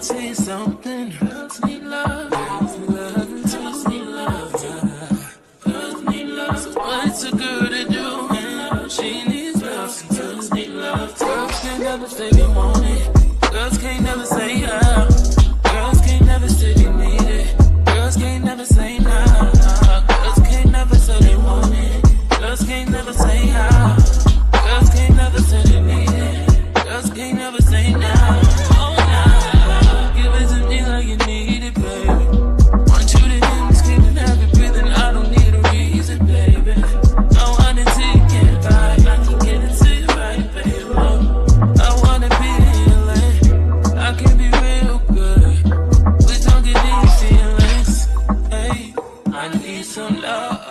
tell you something. Girls need love. Girls need love. Girls need love. Girls need love. So what's a girl to do? She needs love. Some girls need love. Girls can't never say they want it. Girls can't never say how. Girls can't never say they need it. Girls can't never say nah. Girls can't never say they want it. Girls can't never say how. Girls can't never say they need it. Girls can't never say nah. Oh nah. Give it to me like you need it, baby. Want you to hear me screaming, have it breathing. I don't need a reason, baby. I want it till you get right. I can get it to you right, baby. I wanna be healing. I can be real good. We don't get these feelings. Hey, I need some love.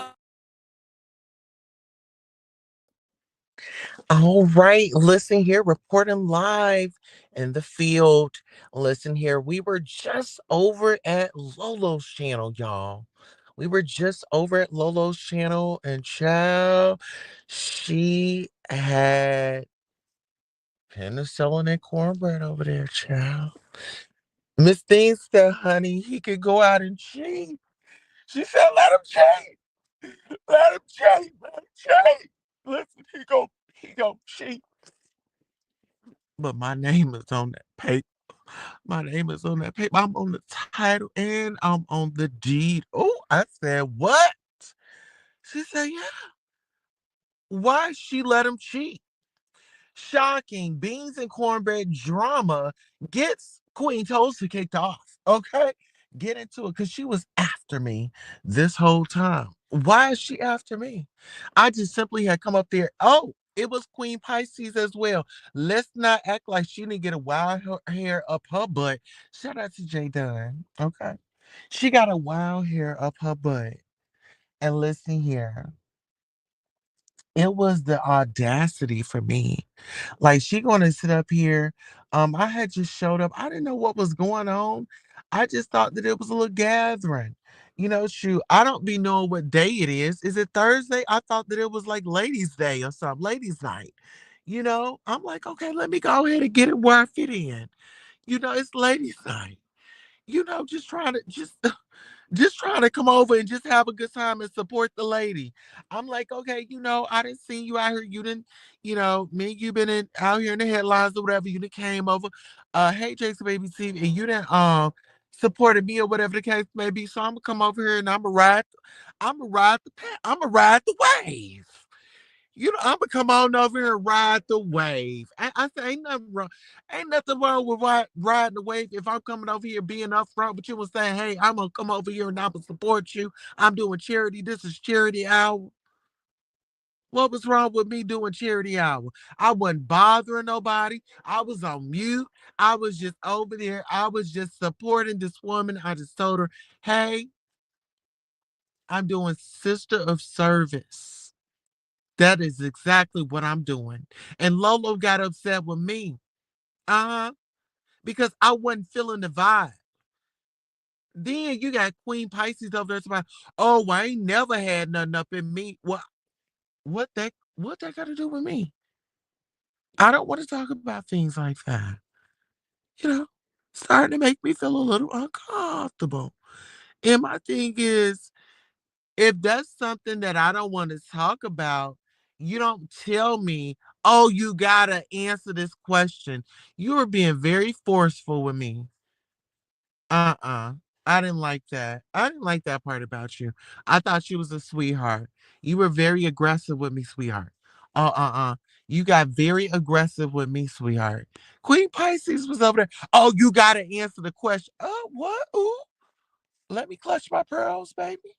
All right, listen here, reporting live in the field. Listen here, we were just over at Lolo's channel, y'all. We were just over at Lolo's channel, and child, she had penicillin and cornbread over there, child. Miss Dean said, honey, he could go out and cheat. She said, let him cheat. Let him cheat. Let him cheat. Listen, he go cheat. But my name is on that paper. My name is on that paper. I'm on the title and I'm on the deed. Oh, I said, what? She said, yeah. Why she let him cheat? Shocking. Beans and cornbread drama gets Queen Tulsa kicked off. Okay? Get into it because she was after me this whole time. Why is she after me? I just simply had come up there. Oh, it was Queen Pisces as well. Let's not act like she didn't get a wild hair up her butt. Shout out to Jay Dunn. Okay. She got a wild hair up her butt. And listen here. It was the audacity for me. Like she gonna sit up here. I had just showed up. I didn't know what was going on. I just thought that it was a little gathering. Shoot, I don't be knowing what day it is. Is it Thursday? I thought that it was like ladies' day or something, ladies' night. I'm like, okay, let me go ahead and get it where I fit in. It's ladies' night. Just trying to just trying to come over and just have a good time and support the lady. I'm like, okay, I didn't see you out here. You didn't, me and you been out here in the headlines or whatever. You done came over. Hey, Jason Baby T, and you didn't supported me or whatever the case may be. So I'm gonna come over here and I'm gonna ride the wave. I'm gonna come on over here and ride the wave. I say ain't nothing wrong with riding the wave. If I'm coming over here being upfront with you and saying, hey, I'm gonna come over here and I'm gonna support you. I'm doing charity. This is charity hour. What was wrong with me doing charity hour? I wasn't bothering nobody. I was on mute. I was just over there. I was just supporting this woman. I just told her, hey, I'm doing sister of service. That is exactly what I'm doing. And Lolo got upset with me. Uh-huh. Because I wasn't feeling the vibe. Then you got Queen Pisces over there talking, oh, I ain't never had nothing up in me. What that got to do with me? I don't want to talk about things like that. You know, Starting to make me feel a little uncomfortable. And my thing is, if that's something that I don't want to talk about, you don't tell me, oh, you gotta answer this question. You were being very forceful with me. Uh-uh. I didn't like that. I didn't like that part about you. I thought you was a sweetheart. You were very aggressive with me, sweetheart. Uh-uh. You got very aggressive with me, sweetheart. Queen Pisces was over there. Oh, you gotta answer the question. Oh, what? Ooh. Let me clutch my pearls, baby.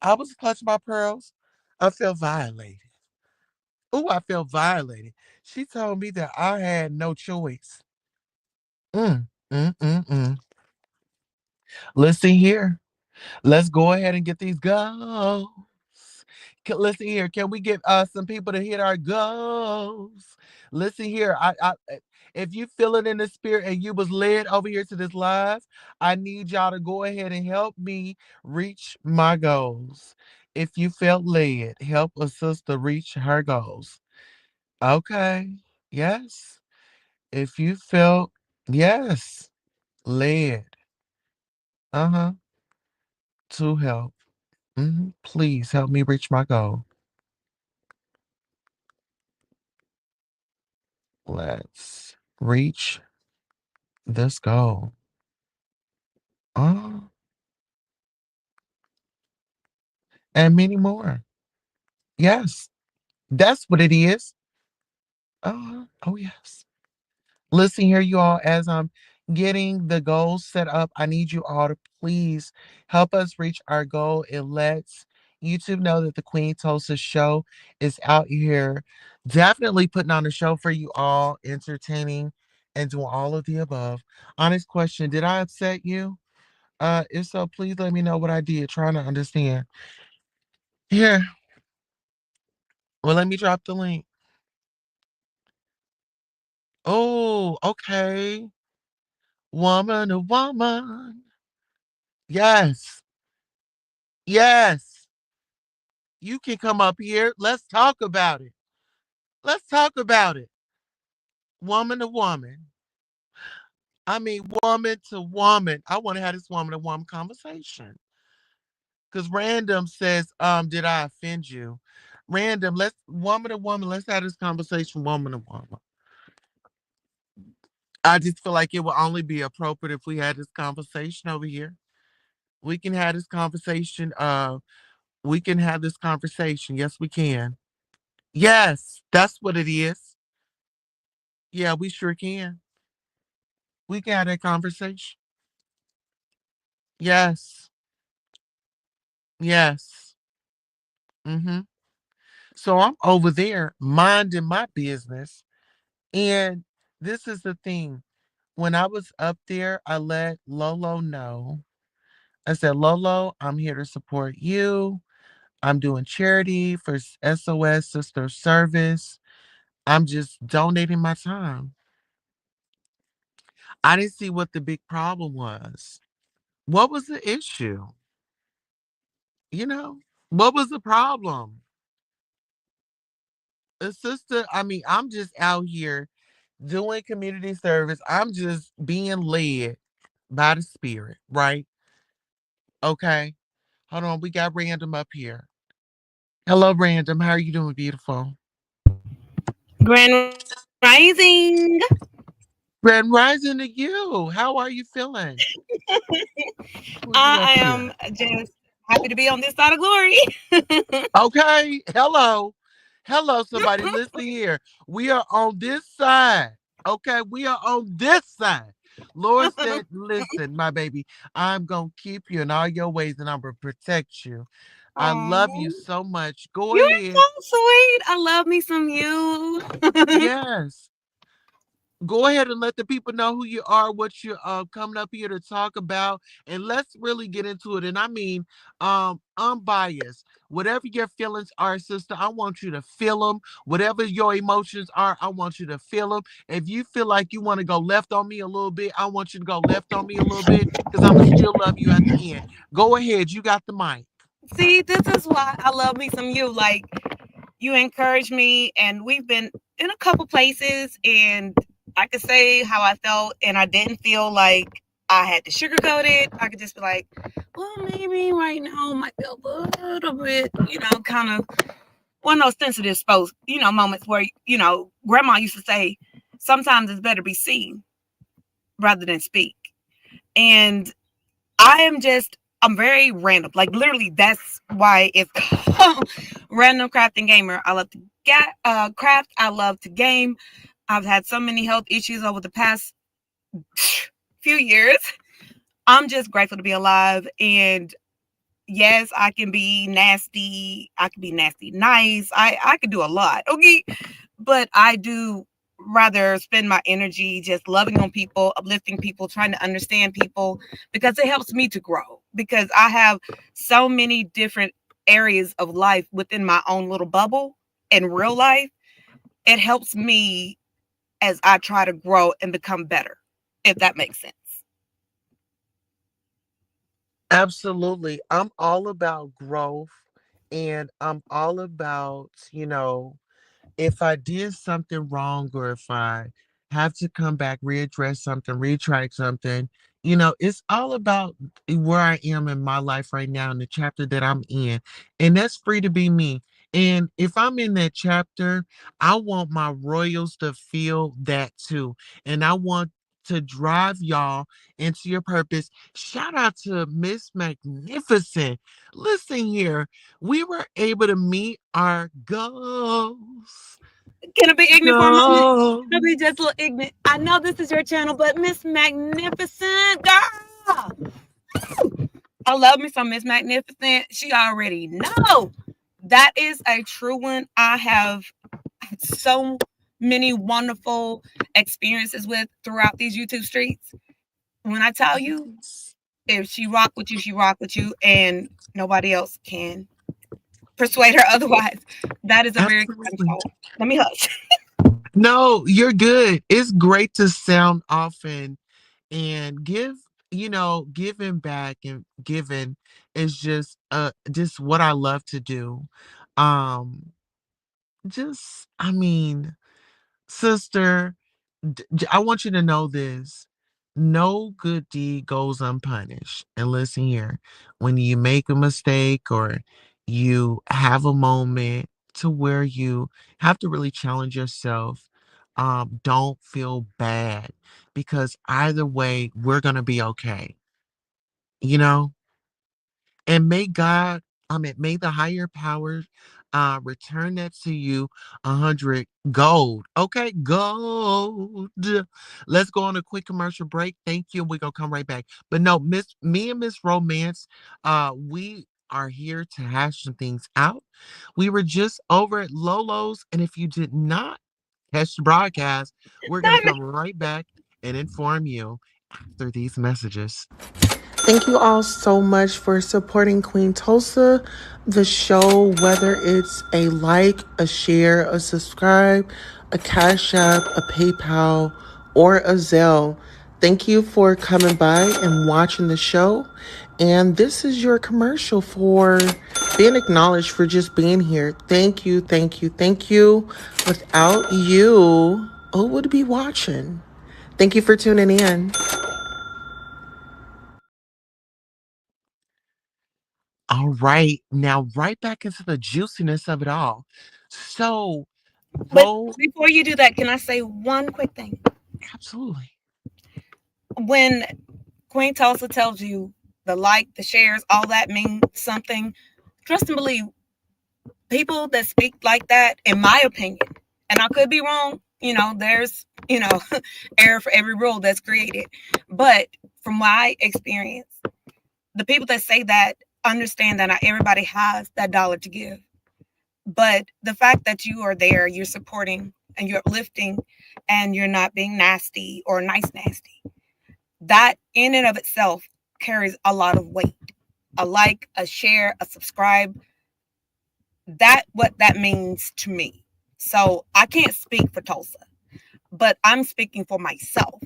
I was clutching my pearls. I felt violated. Oh, I felt violated. She told me that I had no choice. Mm, mm. Listen here. Let's go ahead and get these goals. Listen here. Can we get some people to hit our goals? Listen here. If you feel it in the spirit and you was led over here to this live, I need y'all to go ahead and help me reach my goals. If you felt led, help a sister reach her goals. Okay. Yes. If you felt, yes. led, uh-huh, to help. Please help me reach my goal. Let's reach this goal. Oh, and many more. Yes, that's what it is. Oh, yes. Listen here, you all, as I'm getting the goals set up, I need you all to please help us reach our goal. It lets YouTube know that the Queen Tulsa show is out here, definitely putting on a show for you all, entertaining and doing all of the above. Honest question, did I upset you? If so, please let me know what I did. Trying to understand. Here, well, let me drop the link. Oh, okay. Woman to woman. Yes. Yes. You can come up here. Let's talk about it. Let's talk about it. Woman to woman. I mean, woman to woman. I want to have this woman to woman conversation. Because random says, did I offend you? Random, let's woman to woman, let's have this conversation, woman to woman. I just feel like it would only be appropriate if we had this conversation over here. We can have this conversation. We can have this conversation. Yes, we can. Yes, that's what it is. Yeah, we sure can. We can have that conversation. Yes. Yes. Mm-hmm. So I'm over there minding my business. And this is the thing. When I was up there, I let Lolo know. I said, Lolo, I'm here to support you. I'm doing charity for SOS Sister Service. I'm just donating my time. I didn't see what the big problem was. What was the issue? You know, what was the problem? A sister, I mean, I'm just out here doing community service. I'm just being led by the spirit, right? Okay. Hold on. We got Random up here. Hello, Random. How are you doing, beautiful? Grand Rising. Grand rising to you. How are you feeling? Pull you up I am here. just happy to be on this side of glory. Okay. Hello. Hello, somebody. Listen here. We are on this side. Okay. We are on this side. Lord said, listen, my baby, I'm going to keep you in all your ways and I'm going to protect you. I love you Oh, so much. Go you're ahead. so sweet. I love me some you. Yes. Go ahead and let the people know who you are, what you're coming up here to talk about, and let's really get into it. And I mean, unbiased. Whatever your feelings are, sister, I want you to feel them. Whatever your emotions are, I want you to feel them. If you feel like you want to go left on me a little bit, I want you to go left on me a little bit because I'm gonna still love you at the end. Go ahead, you got the mic. See, this is why I love me some you. Like, you encourage me, and we've been in a couple places, and I could say how I felt, and I didn't feel like I had to sugarcoat it. I could just be like, well, maybe right now might be a little bit, kind of one of those sensitive moments where, grandma used to say, sometimes it's better be seen rather than speak. And I'm very random. Like, literally, that's why it's called Random Crafting Gamer. I love to craft. I love to game. I've had so many health issues over the past few years. I'm just grateful to be alive. And yes, I can be nasty. I can be nasty nice. I can do a lot. Okay. But I do rather spend my energy just loving on people, uplifting people, trying to understand people because it helps me to grow. Because I have so many different areas of life within my own little bubble in real life. It helps me as I try to grow and become better, if that makes sense. Absolutely. I'm all about growth and I'm all about, if I did something wrong or if I have to come back, readdress something, retract something, It's all about where I am in my life right now in the chapter that I'm in. And that's free to be me. And if I'm in that chapter, I want my royals to feel that too. And I want to drive y'all into your purpose. Shout out to Miss Magnificent. Listen here, we were able to meet our goals. Can I be ignorant for a moment? Can I be Goals. just a little ignorant? I know this is your channel, but Miss Magnificent, girl. I love me some Miss Magnificent. She already know. That is a true one. I have so many wonderful experiences with throughout these YouTube streets. When I tell you, if she rock with you, she rock with you, and nobody else can persuade her otherwise. That is a very exciting Absolutely. show. Let me hush. No, you're good. It's great to sound often and giving back and giving is just what I love to do. Um just I mean, sister, I want you to know this. No good deed goes unpunished. And listen here, when you make a mistake or you have a moment to where you have to really challenge yourself, don't feel bad because either way, we're going to be okay. You know? And may the higher power return that to you 100 gold. Okay, gold. Let's go on a quick commercial break. Thank you. We're gonna come right back. But no, me and Miss Romance, we are here to hash some things out. We were just over at Lolo's, and if you did not catch the broadcast, we're gonna come right back and inform you after these messages. Thank you all so much for supporting Queen Tulsa, the show, whether it's a like, a share, a subscribe, a Cash App, a PayPal, or a Zelle. Thank you for coming by and watching the show. And this is your commercial for being acknowledged for just being here. Thank you, thank you, thank you. Without you, who would be watching? Thank you for tuning in. All right. Now, right back into the juiciness of it all. So, But roll. before you do that, can I say one quick thing? Absolutely. When Queen Tulsa tells you the like, the shares, all that mean something, trust and believe people that speak like that, in my opinion, and I could be wrong, there's, error for every rule that's created. But from my experience, the people that say that understand that not everybody has that dollar to give. But the fact that you are there, you're supporting and you're uplifting and you're not being nasty or nice nasty, that in and of itself carries a lot of weight. A like, a share, a subscribe, that what that means to me. So I can't speak for Tulsa, but I'm speaking for myself.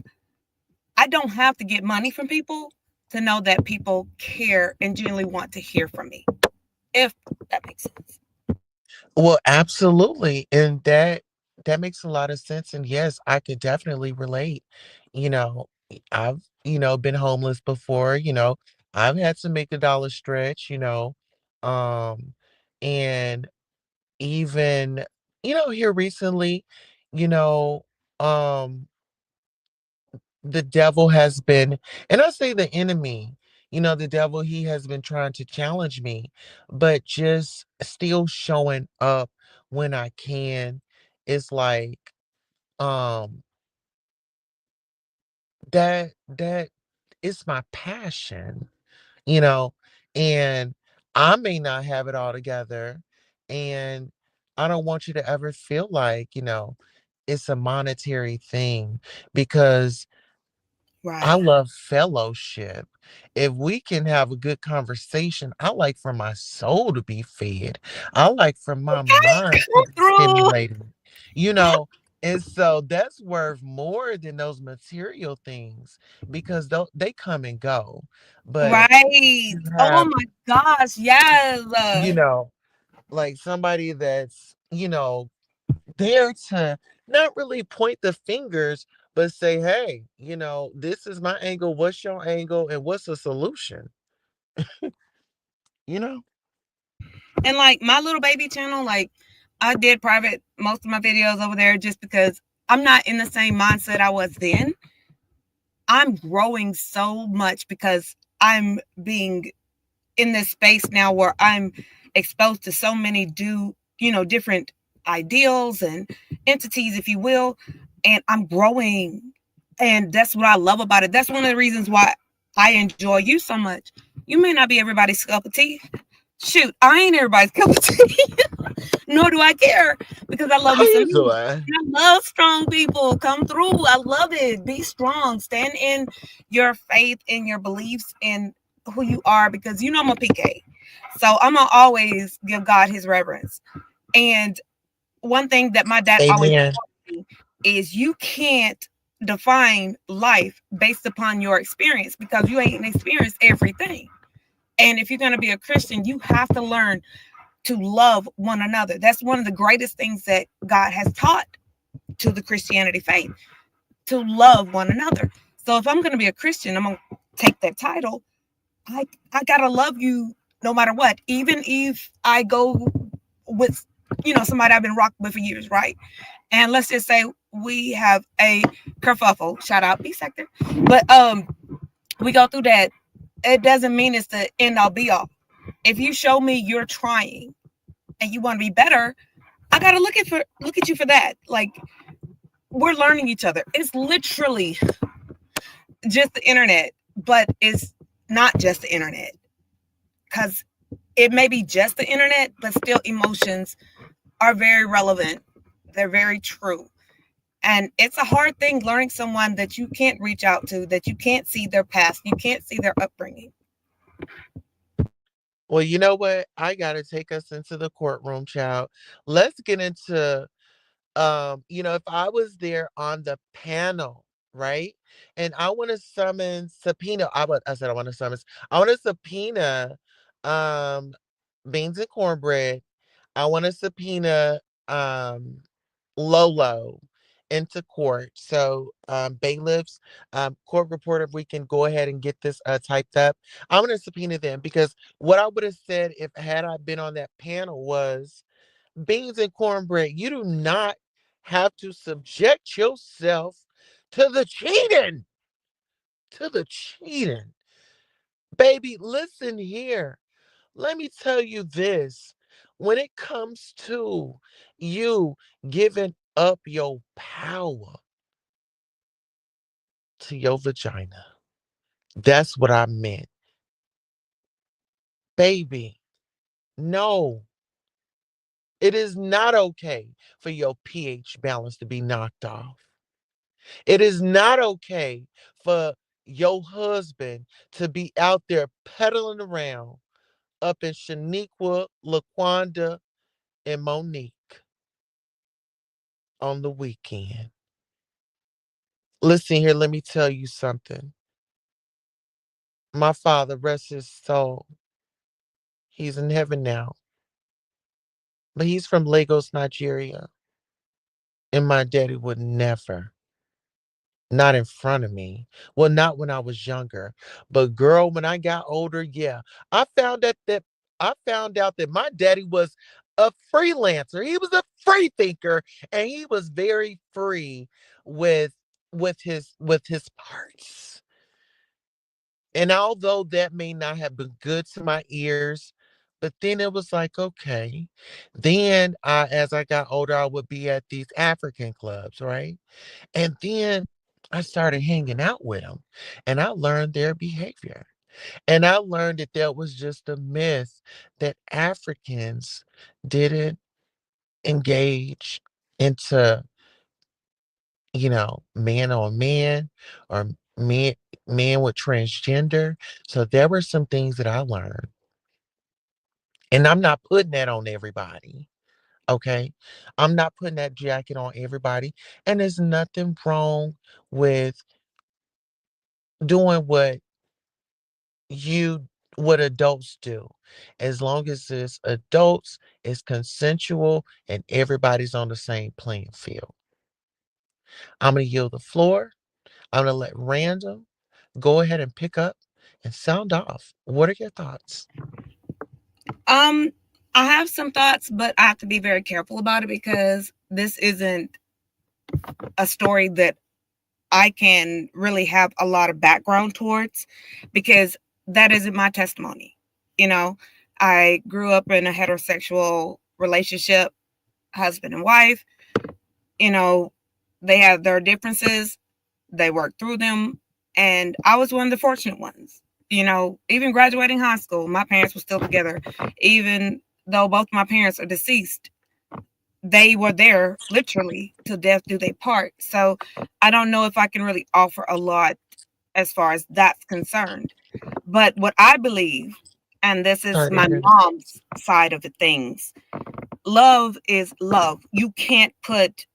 I don't have to get money from people to know that people care and genuinely want to hear from me, if that makes sense. Well, absolutely. And that makes a lot of sense. And yes, I could definitely relate. I've been homeless before, I've had to make a dollar stretch, Um, and even, here recently, you know, um the devil has been, and I say the enemy, the devil, he has been trying to challenge me, but just still showing up when I can is like, um, that is my passion, you know, and I may not have it all together. And I don't want you to ever feel like, it's a monetary thing because I Right. love fellowship. If we can have a good conversation, I like for my soul to be fed. I like for my Okay, mind to come be through. stimulated, you know. And so that's worth more than those material things because they come and go. But Right. you Oh have, my gosh. Yes. you know, like somebody that's, there to not really point the fingers, but say, hey, this is my angle. What's your angle? And what's the solution? You know? And like my little baby channel, like I did private most of my videos over there just because I'm not in the same mindset I was then. I'm growing so much because I'm being in this space now where I'm exposed to so many different ideals and entities, if you will, and I'm growing. And that's what I love about it. That's one of the reasons why I enjoy you so much. You may not be everybody's cup of tea. Shoot, I ain't everybody's cup of tea. Nor do I care because I love How me some you you. doing? And I love strong people. Come through. I love it. Be strong. Stand in your faith and your beliefs and who you are because you know I'm a PK. So I'm gonna always give God his reverence. And one thing that my dad always Amen. told me is you can't define life based upon your experience because you ain't experienced everything. And if you're going to be a Christian, you have to learn to love one another. That's one of the greatest things that God has taught to the Christianity faith, to love one another. So if I'm going to be a Christian, I'm going to take that title. I got to love you no matter what, even if I go with somebody I've been rocking with for years, right? And let's just say we have a kerfuffle, shout out B sector, but we go through that. It doesn't mean it's the end all be all. If you show me you're trying and you want to be better, I gotta look at you for that. Like we're learning each other. It's literally just the internet, but it's not just the internet because it may be just the internet, but still emotions are very relevant. They're very true. And it's a hard thing learning someone that you can't reach out to, that you can't see their past, you can't see their upbringing. Well, you know what? I gotta take us into the courtroom, child. Let's get into if I was there on the panel, right? And I want to subpoena. I said I want to summon. I want to subpoena um beans and cornbread. I want to subpoena um Lolo into court. So bailiffs, court reporter, if we can go ahead and get this typed up. I'm gonna subpoena them because what I would have said if had I been on that panel was beans and cornbread, you do not have to subject yourself to the cheating. To the cheating. Baby, listen here. Let me tell you this. When it comes to you giving up your power to your vagina, that's what I meant. Baby, no, it is not okay for your pH balance to be knocked off. It is not okay for your husband to be out there pedaling around up in Shaniqua, Laquanda, and Monique on the weekend. Listen here, let me tell you something. My father, rest his soul, he's in heaven now, but he's from Lagos, Nigeria. And my daddy would never, not in front of me. Well, not when I was younger. But girl, when I got older, yeah. I found out that my daddy was a freelancer. He was a free thinker and he was very free with his parts. And although that may not have been good to my ears, but then it was like, okay. Then as I got older, I would be at these African clubs, right? And then I started hanging out with them and I learned their behavior. And I learned that there was just a myth that Africans didn't engage into, man on man or man with transgender. So there were some things that I learned. And I'm not putting that on everybody. Okay. I'm not putting that jacket on everybody. And there's nothing wrong with doing you what adults do. As long as it's adults, it's consensual and everybody's on the same playing field. I'm going to yield the floor. I'm going to let Random go ahead and pick up and sound off. What are your thoughts? Um, I have some thoughts, but I have to be very careful about it because this isn't a story that I can really have a lot of background towards because that isn't my testimony. You know, I grew up in a heterosexual relationship, husband and wife. You know, they have their differences, they work through them, and I was one of the fortunate ones. You know, even graduating high school, my parents were still together. Even though both my parents are deceased, they were there literally till death do they part. So I don't know if I can really offer a lot as far as that's concerned. But what I believe, and this is Sorry to my hear that. mom's side of the things, love is love. You can't put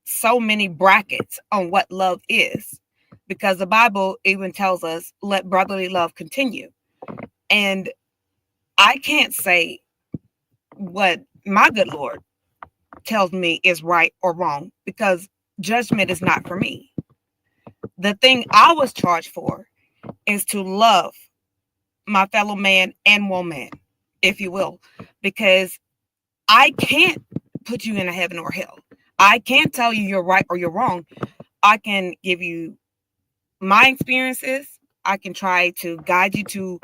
so many brackets on what love is because the Bible even tells us, let brotherly love continue. And I can't say what my good Lord tells me is right or wrong because judgment is not for me. The thing I was charged for is to love my fellow man and woman, if you will, because I can't put you in a heaven or hell. I can't tell you you're right or you're wrong. I can give you my experiences. I can try to guide you to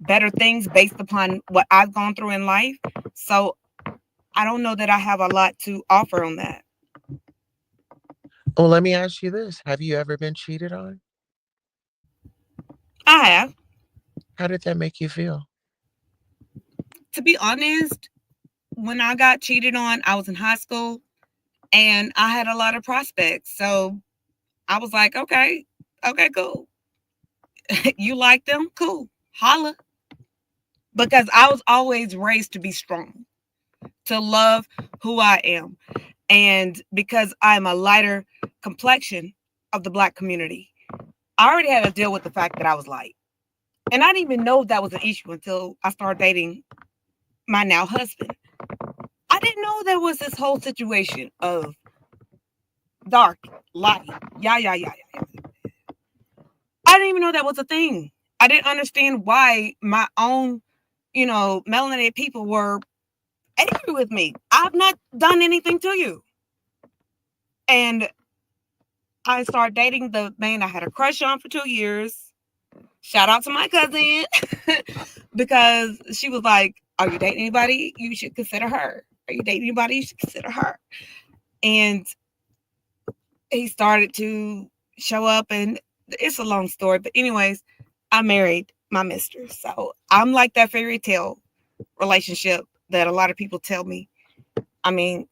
better things based upon what I've gone through in life. So I don't know that I have a lot to offer on that. Well, let me ask you this. Have you ever been cheated on? I have. How did that make you feel? To be honest, when I got cheated on, I was in high school and I had a lot of prospects. So I was like, okay, okay, cool. You like them? Cool. Holla. Because I was always raised to be strong, to love who I am. And because I'm a lighter complexion of the black community, I already had to deal with the fact that I was light. And I didn't even know that was an issue until I started dating my now husband. I didn't know there was this whole situation of dark, light, yeah. I didn't even know that was a thing. I didn't understand why my own, melanated people were angry with me. I've not done anything to you. And I started dating the man I had a crush on for 2 years. Shout out to my cousin because she was like, are you dating anybody? You should consider her. Are you dating anybody? You should consider her. And he started to show up, and it's a long story. But, anyways, I married my mistress. So I'm like that fairy tale relationship that a lot of people tell me. I mean,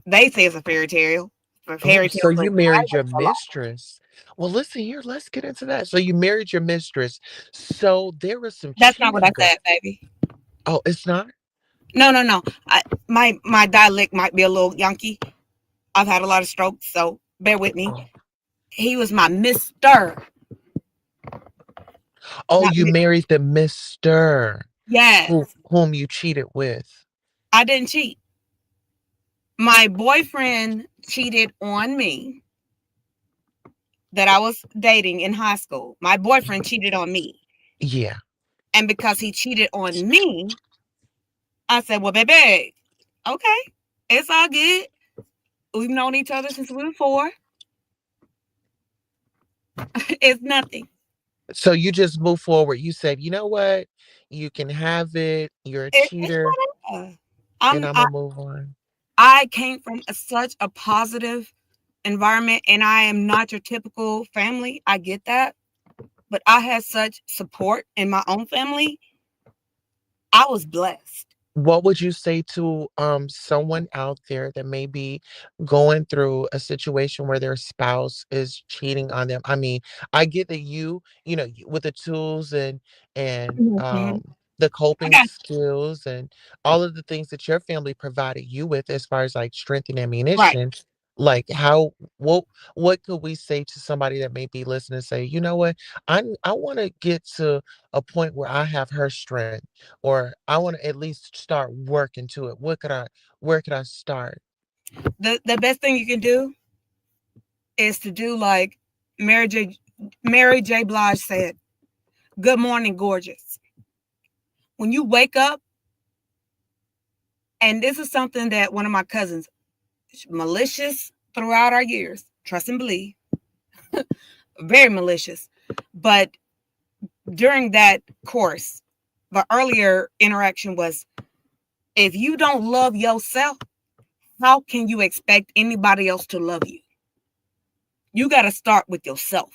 they say it's a fairy tale. A Oh, fairy tale, so but you I married say your it's a lot. mistress. Well, listen here, let's get into that. So you married your mistress. So there was some That's not what I cheating go. said, baby. Oh, it's not? No, no, no. My dialect might be a little Yankee. I've had a lot of strokes, so bear with me. Oh. He was my Mister, Oh, not you Miss. married the mister Yes, whom you cheated with. I didn't cheat. My boyfriend cheated on me that I was dating in high school. My boyfriend cheated on me. Yeah. And because he cheated on me, I said, well, baby, okay, it's all good. We've known each other since we were four. It's nothing. So you just move forward. You said, you know what? You can have it. You're a It's cheater, whatever. and I'm I'm I, gonna move on. I came from such a positive environment, and I am not your typical family. I get that, but I had such support in my own family. I was blessed. What would you say to someone out there that may be going through a situation where their spouse is cheating on them? I mean, I get that with the tools and Mhm. the I coping got skills and all of the things that your family provided you with as far as like strength and right. ammunition. Like how what could we say to somebody that may be listening and say, you know what, I want to get to a point where I have her strength, or I want to at least start working to it. Where could I start? The best thing you can do is to do like Mary J. Mary J. Blige said, "Good morning, gorgeous." When you wake up, and this is something that one of my cousins, malicious throughout our years, trust and believe, very malicious, but during that course, the earlier interaction was, if you don't love yourself, how can you expect anybody else to love you? You got to start with yourself.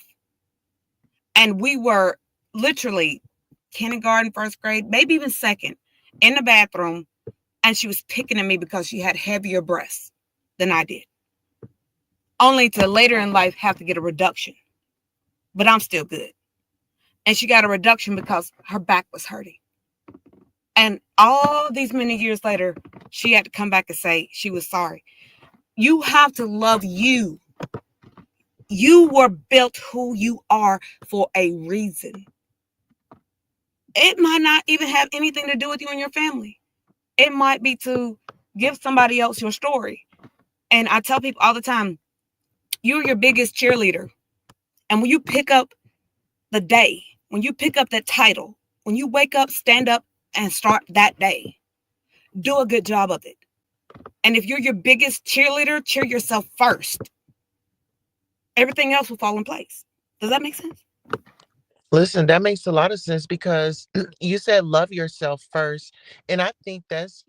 And we were literally kindergarten, first grade, maybe even second, in the bathroom, and she was picking at me because she had heavier breasts than I did, only to later in life have to get a reduction. But I'm still good. And she got a reduction because her back was hurting. And all these many years later, she had to come back and say she was sorry. You have to love you. You were built who you are for a reason. It might not even have anything to do with you and your family. It might be to give somebody else your story. And I tell people all the time, you're your biggest cheerleader. And when you pick up the day, when you pick up that title, when you wake up, stand up and start that day, do a good job of it. And if you're your biggest cheerleader, cheer yourself first. Everything else will fall in place. Does that make sense? Listen, that makes a lot of sense because you said love yourself first. And I think that's,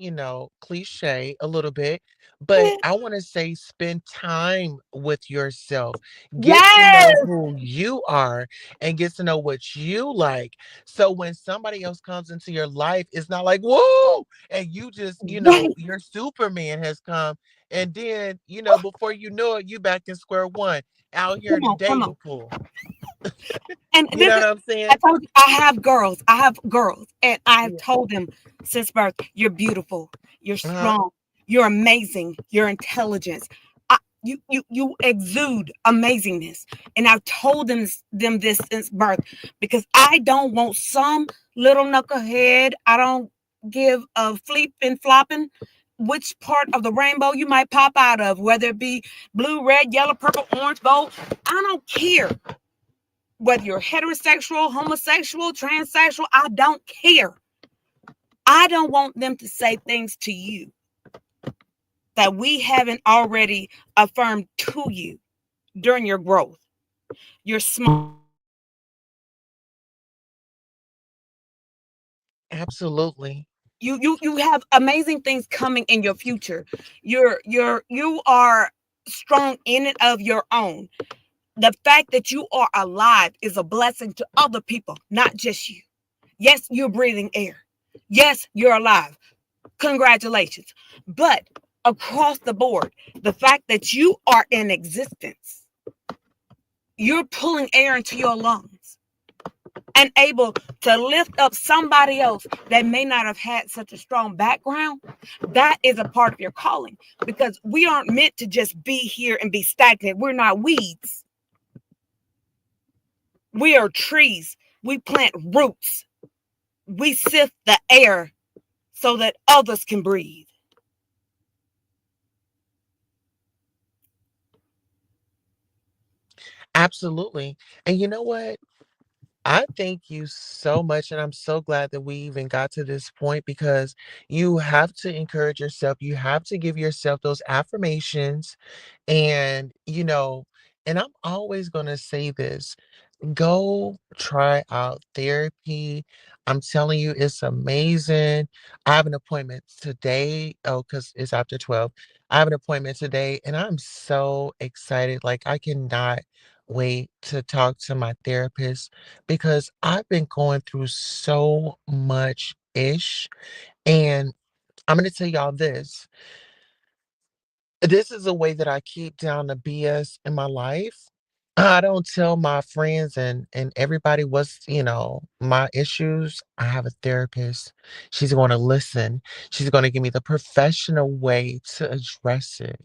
cliche a little bit, but Yeah. I want to say spend time with yourself. Get to know Yes. who you are and get to know what you like. So when somebody else comes into your life, it's not like, whoa, and you just, Right. your Superman has come. And then, before you know it, you back in square one out here Come in the on, come on. dating pool. And You this know is, what I'm I saying? told you, I have girls. I have girls. And I have Yeah. told them since birth, you're beautiful. You're Uh-huh. strong. You're amazing. You're intelligent. You exude amazingness. And I've told them this since birth because I don't want some little knucklehead. I don't give a fleep and flopping which part of the rainbow you might pop out of, whether it be blue, red, yellow, purple, orange, gold. I don't care whether you're heterosexual, homosexual, transsexual, I don't care. I don't want them to say things to you that we haven't already affirmed to you during your growth. You're smart. Absolutely. You have amazing things coming in your future. You are strong in and of your own. The fact that you are alive is a blessing to other people, not just you. Yes, you're breathing air. Yes, you're alive. Congratulations. But across the board, the fact that you are in existence, you're pulling air into your lungs and able to lift up somebody else that may not have had such a strong background, that is a part of your calling because we aren't meant to just be here and be stagnant. We're not weeds. We are trees. We plant roots. We sift the air so that others can breathe. Absolutely. And you know what? I thank you so much. And I'm so glad that we even got to this point because you have to encourage yourself. You have to give yourself those affirmations. And, and I'm always going to say this. Go try out therapy. I'm telling you, it's amazing. I have an appointment today. Oh, because it's after 12. I have an appointment today, and I'm so excited. Like, I cannot wait to talk to my therapist because I've been going through so much ish. And I'm going to tell y'all this. This is a way that I keep down the BS in my life. I don't tell my friends and everybody what's, my issues. I have a therapist. She's going to listen. She's going to give me the professional way to address it.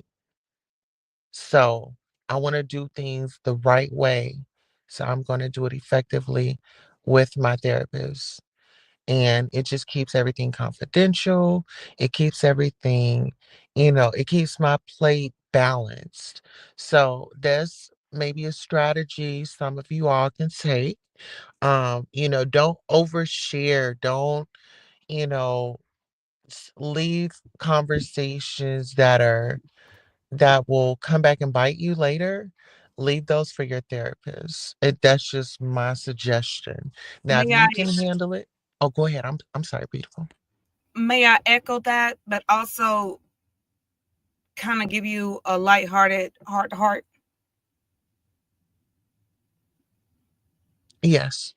So, I want to do things the right way. So, I'm going to do it effectively with my therapist, and it just keeps everything confidential. It keeps everything, it keeps my plate balanced. So maybe a strategy some of you all can take. Don't overshare. Don't, you know, leave conversations that will come back and bite you later. Leave those for your therapist. That's just my suggestion. Now, if May I you can handle it, oh, go ahead. I'm sorry, beautiful. echo that, but also kind of give you a lighthearted heart to heart? Yes.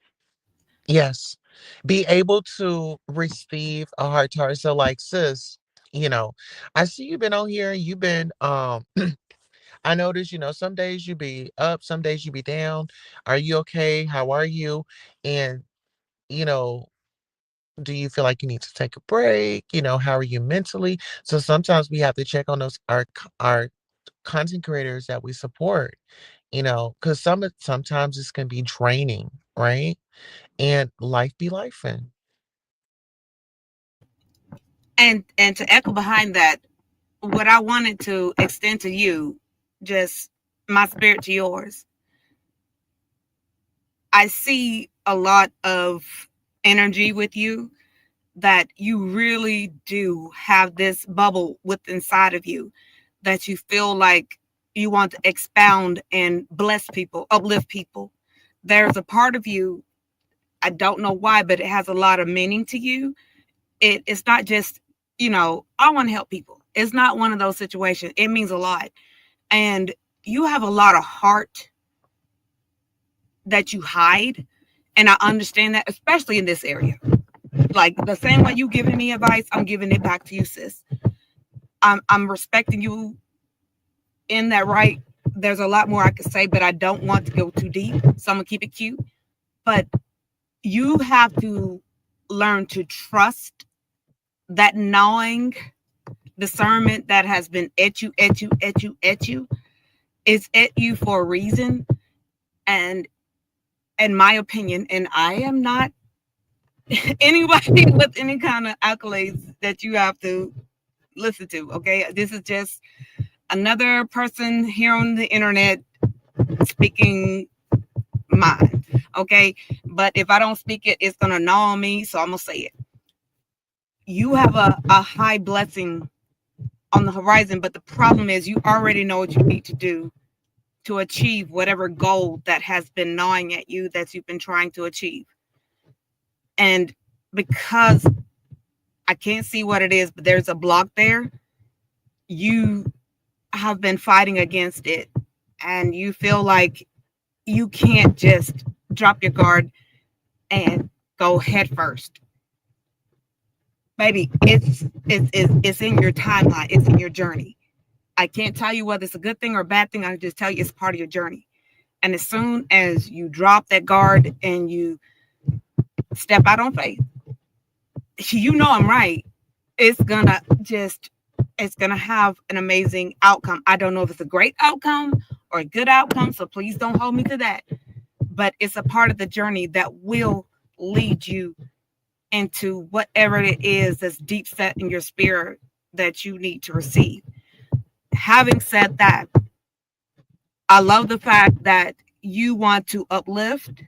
Yes. Be able to receive a heart to heart. So like, sis, you know, I see you've been on here. You've been I noticed, some days you be up, some days you be down. Are you okay? How are you? And, you know, do you feel like you need to take a break? How are you mentally? So sometimes we have to check on those our content creators that we support, because sometimes this can be draining, right? And life be life in. And to echo behind that, what I wanted to extend to you, just my spirit to yours. I see a lot of energy with you, that you really do have this bubble within inside of you, that you feel like you want to expound and bless people, uplift people. There's a part of you, I don't know why, but it has a lot of meaning to you. It's not just, I want to help people. It's not one of those situations. It means a lot. And you have a lot of heart that you hide. And I understand that, especially in this area. Like the same way you giving me advice, I'm giving it back to you, sis. I'm respecting you in that, right? There's a lot more I could say, but I don't want to go too deep. So I'm gonna keep it cute. But you have to learn to trust that gnawing discernment that has been at you is at you for a reason. And in my opinion, and I am not anybody with any kind of accolades that you have to listen to. Okay. This is just another person here on the internet speaking mine. Okay. But if I don't speak it, it's going to gnaw on me. So I'm going to say it. You have a high blessing on the horizon, but the problem is you already know what you need to do to achieve whatever goal that has been gnawing at you that you've been trying to achieve. And because I can't see what it is, but there's a block there, you have been fighting against it, and you feel like you can't just drop your guard and go head first. Baby, it's in your timeline, it's in your journey. I can't tell you whether it's a good thing or a bad thing. I can just tell you it's part of your journey. And as soon as you drop that guard and you step out on faith, I'm right. It's gonna just it's gonna have an amazing outcome. I don't know if it's a great outcome or a good outcome, so please don't hold me to that. But it's a part of the journey that will lead you into whatever it is that's deep set in your spirit that you need to receive. Having said that, I love the fact that you want to uplift,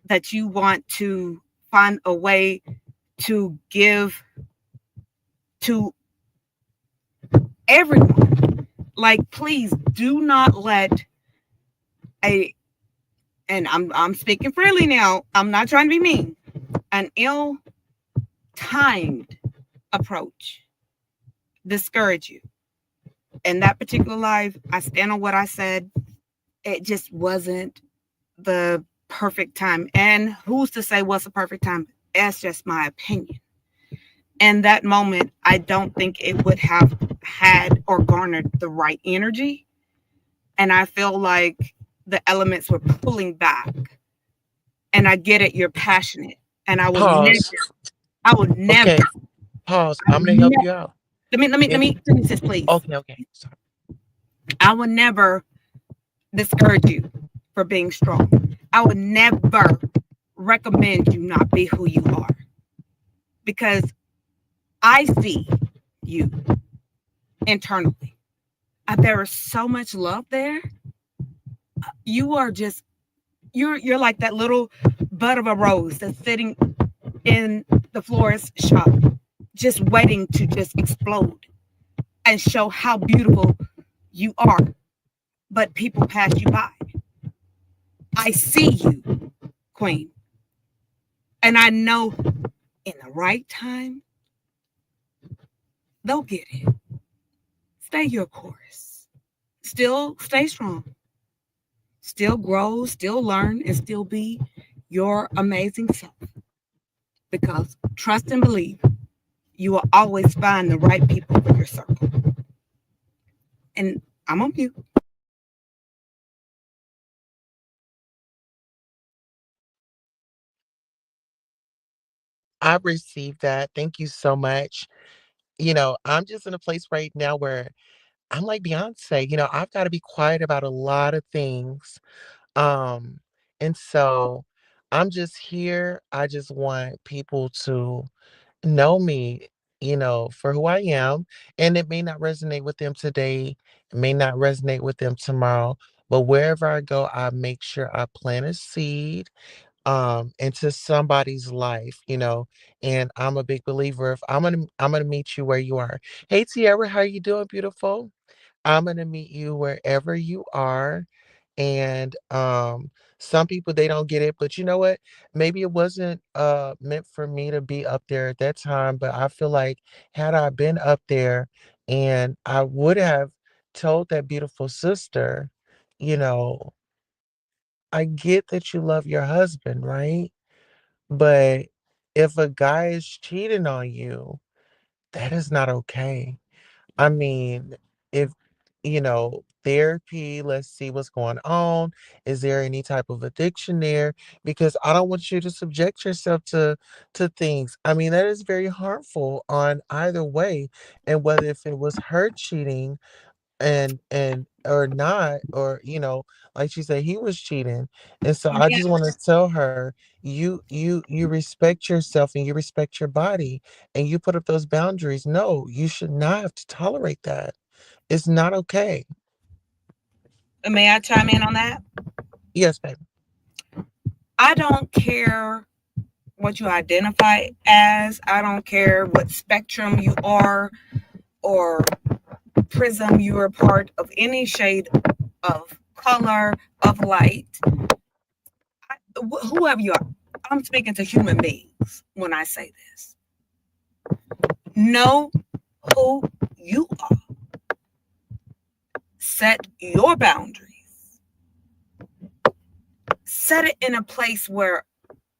that you want to find a way to give to everyone. Like, please do not let a, and I'm speaking freely now, I'm not trying to be mean, an ill timed approach discourage you. In that particular life, I stand on what I said. It just wasn't the perfect time. And who's to say what's the perfect time? That's just my opinion. In that moment, I don't think it would have had or garnered the right energy. And I feel like the elements were pulling back. And I get it, you're passionate. And Pause. I would never, Okay, pause. I I'm would gonna help never, you out. let If me finish this, please. okay. Sorry. I would never discourage you for being strong. I would never recommend you not be who you are, because I see you internally. There is so much love there. You are just you're like that little bud of a rose that's sitting in the florist shop, just waiting to just explode and show how beautiful you are. But people pass you by. I see you, Queen, and I know in the right time they'll get it. Stay your course. Still stay strong. Still grow, still learn, and still be your amazing self. Because trust and believe you will always find the right people for your circle. And I'm on mute. I received that. Thank you so much. I'm just in a place right now where I'm like Beyonce, I've got to be quiet about a lot of things. Um, and so I'm just here. I just want people to know me, for who I am. And it may not resonate with them today, it may not resonate with them tomorrow, but wherever I go, I make sure I plant a seed into somebody's life, and I'm a big believer if I'm gonna meet you where you are. Hey Tiara, how you doing, beautiful? I'm gonna meet you wherever you are. And some people they don't get it, but you know what? Maybe it wasn't meant for me to be up there at that time, but I feel like had I been up there and I would have told that beautiful sister, you know, I get that you love your husband, right? But if a guy is cheating on you, that is not okay. I mean, if therapy, let's see what's going on. Is there any type of addiction there? Because I don't want you to subject yourself to things. I mean, that is very harmful on either way. And whether if it was her cheating and or not, or like she said, he was cheating. And so I Yeah, just want to tell her, you respect yourself and you respect your body and you put up those boundaries. No, you should not have to tolerate that. It's not okay. may I chime in on that? Yes, baby. I don't care what you identify as. I don't care what spectrum you are or prism you are part of, any shade of color, of light, whoever you are. I'm speaking to human beings when I say this. Know who you are. Set your boundaries. Set it in a place where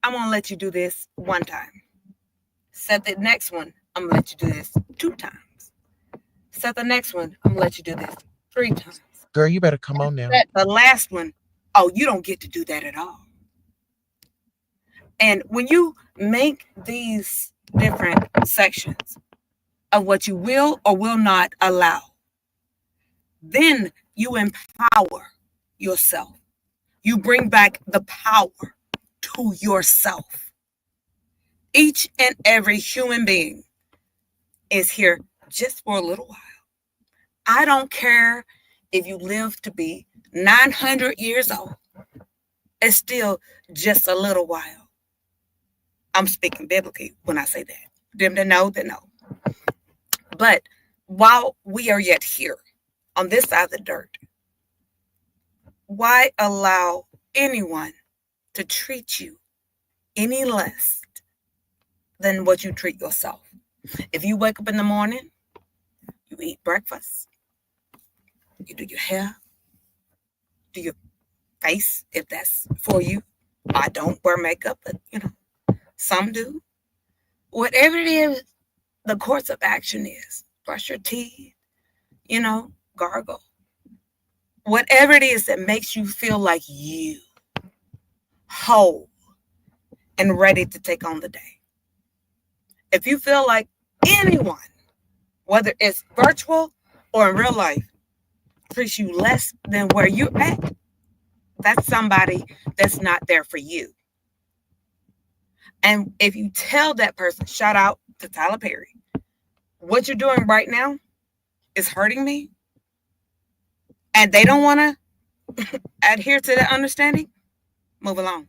I'm going to let you do this one time. Set the next one, I'm going to let you do this 2 times. Set the next one, I'm going to let you do this 3 times. Girl, you better come on now. Set the last one, oh, you don't get to do that at all. And when you make these different sections of what you will or will not allow, then you empower yourself. You bring back the power to yourself. Each and every human being is here just for a little while. I don't care if you live to be 900 years old. It's still just a little while. I'm speaking biblically when I say that. Them that know, they know. But while we are yet here on this side of the dirt, why allow anyone to treat you any less than what you treat yourself? If you wake up in the morning, you eat breakfast, you do your hair, do your face if that's for you. I don't wear makeup, but some do. Whatever it is, the course of action is brush your teeth, gargle. Whatever it is that makes you feel like you whole and ready to take on the day. If you feel like anyone, whether it's virtual or in real life, treats you less than where you're at, that's somebody that's not there for you. And if you tell that person, shout out to Tyler Perry, what you're doing right now is hurting me, and they don't want to Adhere to that understanding, move along.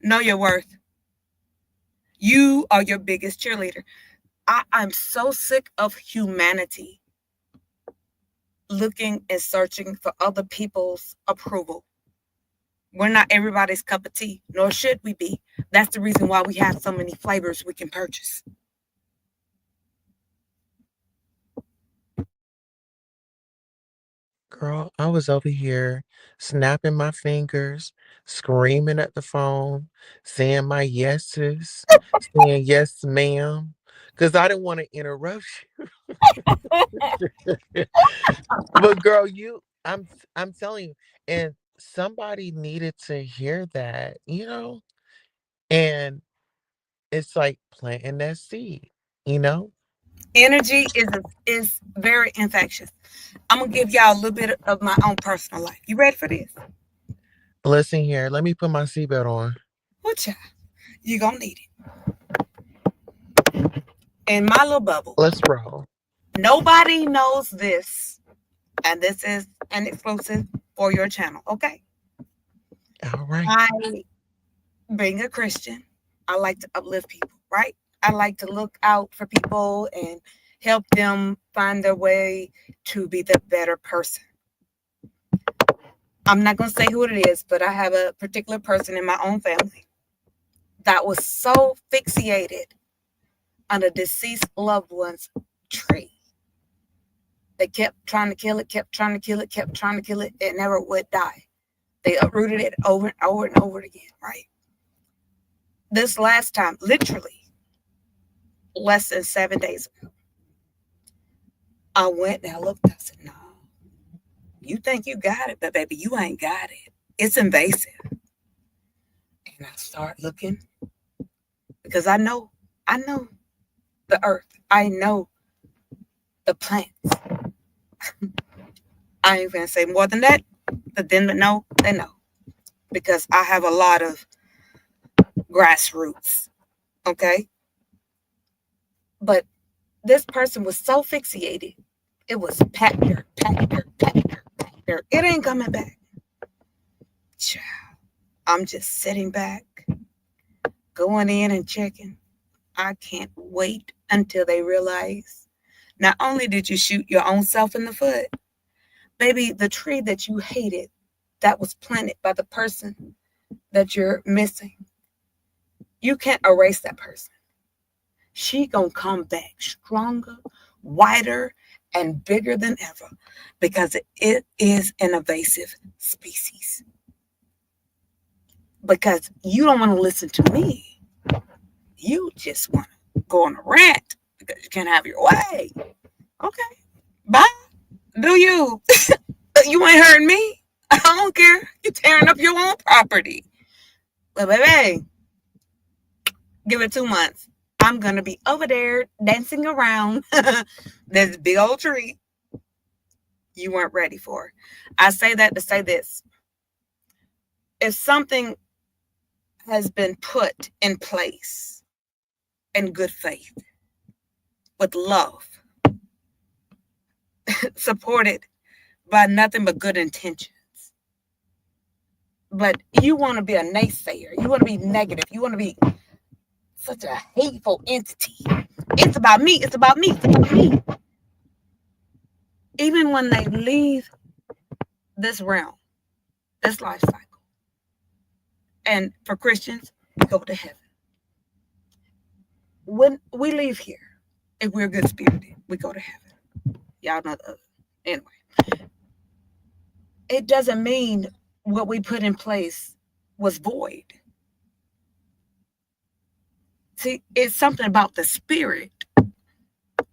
Know your worth. You are your biggest cheerleader. I'm so sick of humanity looking and searching for other people's approval. We're not everybody's cup of tea, nor should we be. That's the reason why we have so many flavors we can purchase. Girl, I was over here snapping my fingers, screaming at the phone, saying my yeses, saying yes, ma'am, because I didn't want to interrupt you. But girl, I'm telling you, and somebody needed to hear that, and it's like planting that seed, you know? Energy is very infectious. I'm gonna give y'all a little bit of my own personal life. You ready for this? Listen here, let me put my seatbelt on. What child? You gonna need it. In my little bubble, Let's roll. nobody knows this, and this is an exclusive for your channel. Okay, All right. I, being a Christian, I like to uplift people, right? I like to look out for people and help them find their way to be the better person. I'm not going to say who it is, but I have a particular person in my own family that was so fixated on a deceased loved one's tree. They kept trying to kill it, kept trying to kill it, kept trying to kill it. It never would die. They uprooted it over and over and over again, right? This last time, literally less than 7 days ago, I went and I looked. I said, "No, you think you got it, but baby, you ain't got it. It's invasive." And I start looking because I know the earth. I know the plants. I ain't gonna say more than that, but then but no, they know because I have a lot of grassroots. Okay, but this person was so fixated. It was pack dirt, pack dirt, pack dirt, pack dirt. It ain't coming back. Child, I'm just sitting back, going in and checking. I can't wait until they realize not only did you shoot your own self in the foot, baby, the tree that you hated that was planted by the person that you're missing, you can't erase that person. She gonna come back stronger, wider, and bigger than ever because it is an invasive species. Because you don't want to listen to me. You just want to go on a rant because you can't have your way. Okay. Bye. Do you? You ain't hurting me. I don't care. You're tearing up your own property. But baby, give it 2 months. I'm going to be over there dancing around this big old tree you weren't ready for. I say that to say this. If something has been put in place in good faith, with love, supported by nothing but good intentions, but you want to be a naysayer, you want to be negative, you want to be such a hateful entity. It's about me, it's about me, it's about me. Even when they leave this realm, this life cycle, and for Christians, go to heaven. When we leave here, if we're good spirited, we go to heaven. Y'all know the other. Anyway, it doesn't mean what we put in place was void. See, it's something about the spirit.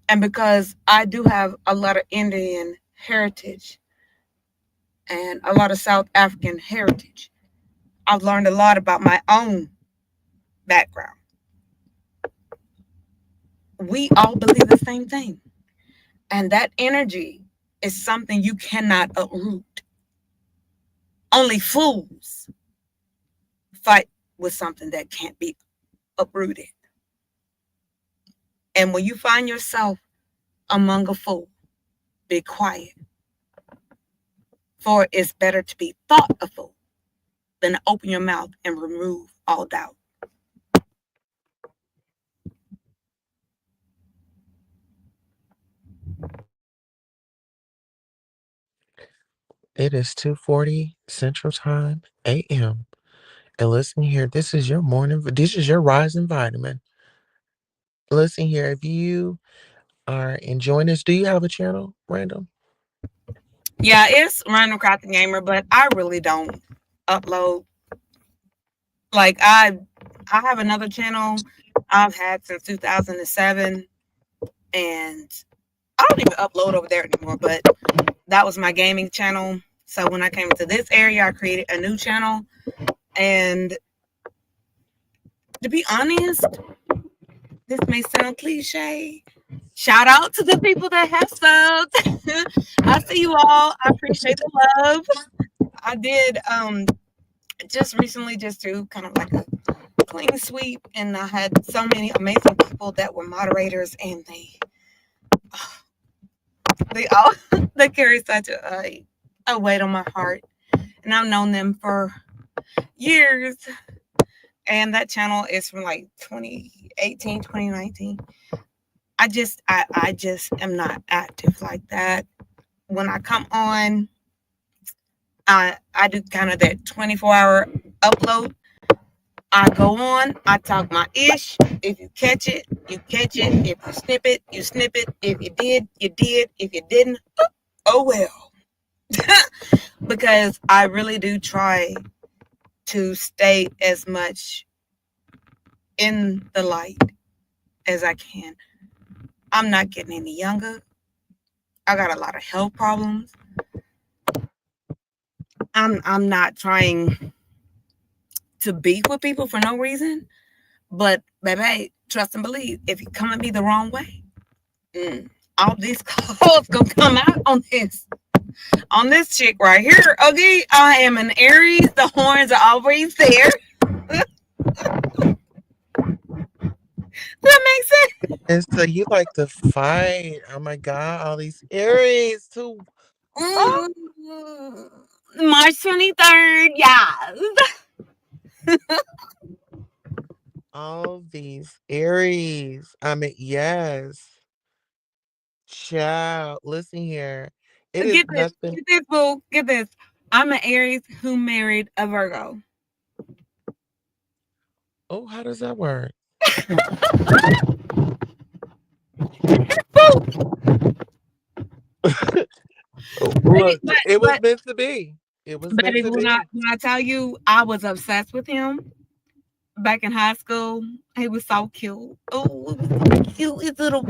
And because I do have a lot of Indian heritage and a lot of South African heritage, I've learned a lot about my own background. We all believe the same thing. And that energy is something you cannot uproot. Only fools fight with something that can't be uprooted. And when you find yourself among a fool, be quiet. For it's better to be thoughtful than to open your mouth and remove all doubt. It is 2:40 Central Time AM. And listen here, this is your rising vitamin. Listen here, if you are enjoying this, do you have a channel, Random? Yeah, it's Random Crafting Gamer, but I really don't upload. Like I have another channel I've had since 2007, and I don't even upload over there anymore. But that was my gaming channel. So when I came into this area, I created a new channel. And to be honest, this may sound cliche. Shout out to the people that have subbed. I see you all. I appreciate the love. I did just recently just do kind of like a clean sweep, and I had so many amazing people that were moderators, and they all they carry such a weight on my heart, and I've known them for years. And that channel is from like 2018, 2019. I just am not active like that. When I come on, I do kind of that 24-hour upload. I go on, I talk my ish. If you catch it, you catch it. If you snip it, you snip it. If you did, you did. If you didn't, oh well. Because I really do try to stay as much in the light as I can. I'm not getting any younger. I got a lot of health problems. I'm not trying to beef with people for no reason. But baby, trust and believe. If you come at me the wrong way, all these calls gonna come out on this chick right here. Okay, I am an Aries. The horns are always there. Does that make sense? And so you like to fight. Oh my God, all these Aries too. Oh, March 23rd, yes. all these Aries. I mean, yes. Child, listen here. It is nothing. Get this, boo, get this. I'm an Aries who married a Virgo. Oh, how does that work? Baby, Look, it was meant to be. It was meant baby, to be. when I tell you I was obsessed with him back in high school, he was so cute. Oh, it was so cute. His little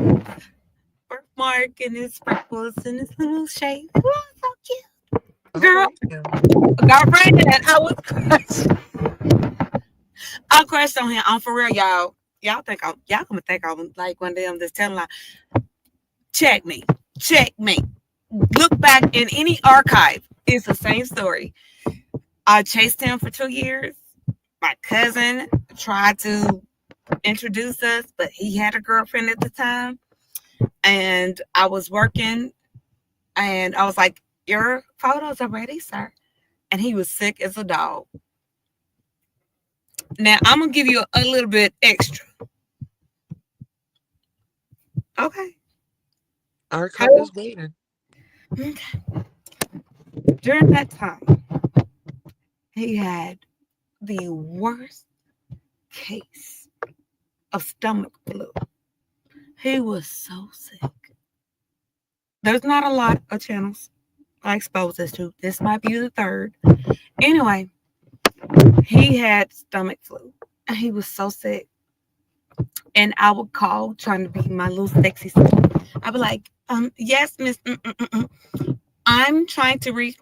birthmark and his freckles and his little shape. It was so cute. All Girl, right now. girlfriend, that I was crushed. I crushed on him. I'm for real, y'all. Y'all gonna think I'm like one of them that's telling like, check me, check me. Look back in any archive. It's the same story. I chased him for 2 years. My cousin tried to introduce us, but he had a girlfriend at the time. And I was working, and I was like, your photos are ready, sir. And he was sick as a dog. Now, I'm going to give you a little bit extra. Okay. Archive is waiting. Okay. During that time, he had the worst case of stomach flu. He was so sick. There's not a lot of channels I expose this to. This might be the third. Anyway, he had stomach flu. And he was so sick. And I would call trying to be my little sexy sister. I'd be like, yes, Miss. I'm trying to reach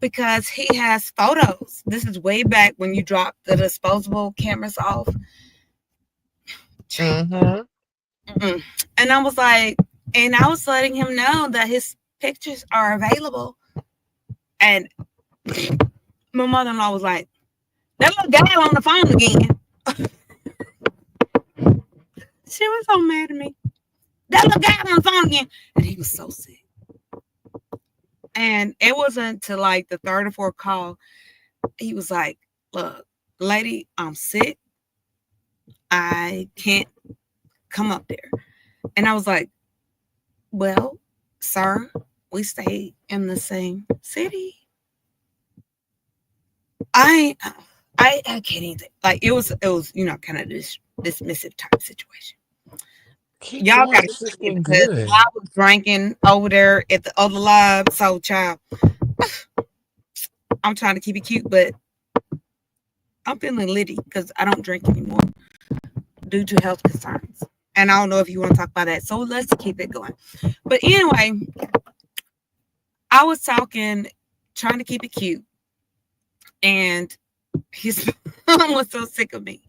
because he has photos. This is way back when you dropped the disposable cameras off. Mm-hmm. And I was like, and I was letting him know that his pictures are available. And my mother-in-law was like, that little guy on the phone again. She was so mad at me. That little guy on the phone again. And he was so sick. And it wasn't to like the third or fourth call. He was like, look, lady, I'm sick. I can't come up there. And I was like, well, sir, we stay in the same city. I I can't even like it was kind of this dismissive type situation. Keep Y'all going. gotta This is see it getting because I good. was drinking over there at the other live. So child, I'm trying to keep it cute, but I'm feeling litty because I don't drink anymore due to health concerns. And I don't know if you want to talk about that. So let's keep it going. But anyway, I was talking, trying to keep it cute, and his mom was so sick of me.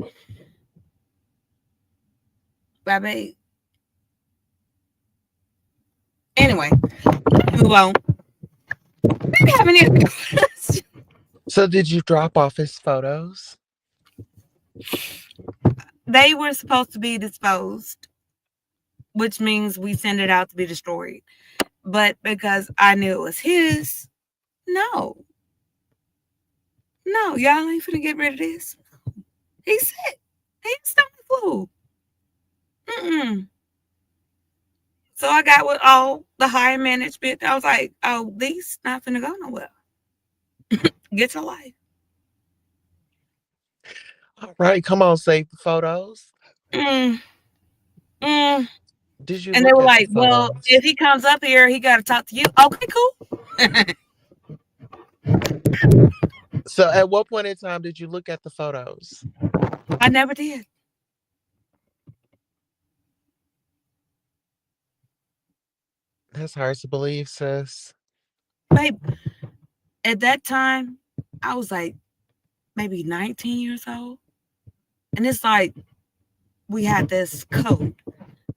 Baby. Anyway, move on. Do you have any other questions? So, did you drop off his photos? They were supposed to be disposed, which means we send it out to be destroyed. But because I knew it was his, no. No, y'all ain't finna get rid of this. He's sick. He's stomach flu. Mm-mm. So I got with all the higher management. I was like, oh, these not finna go nowhere. Get your life. All right, come on, save the photos. Mm, mm. Did you And they look were at the like, well, photos? if he comes up here, he got to talk to you. Okay, cool. So, at what point in time did you look at the photos? I never did. That's hard to believe, sis. Babe, at that time, I was like maybe 19 years old. And it's like we had this code,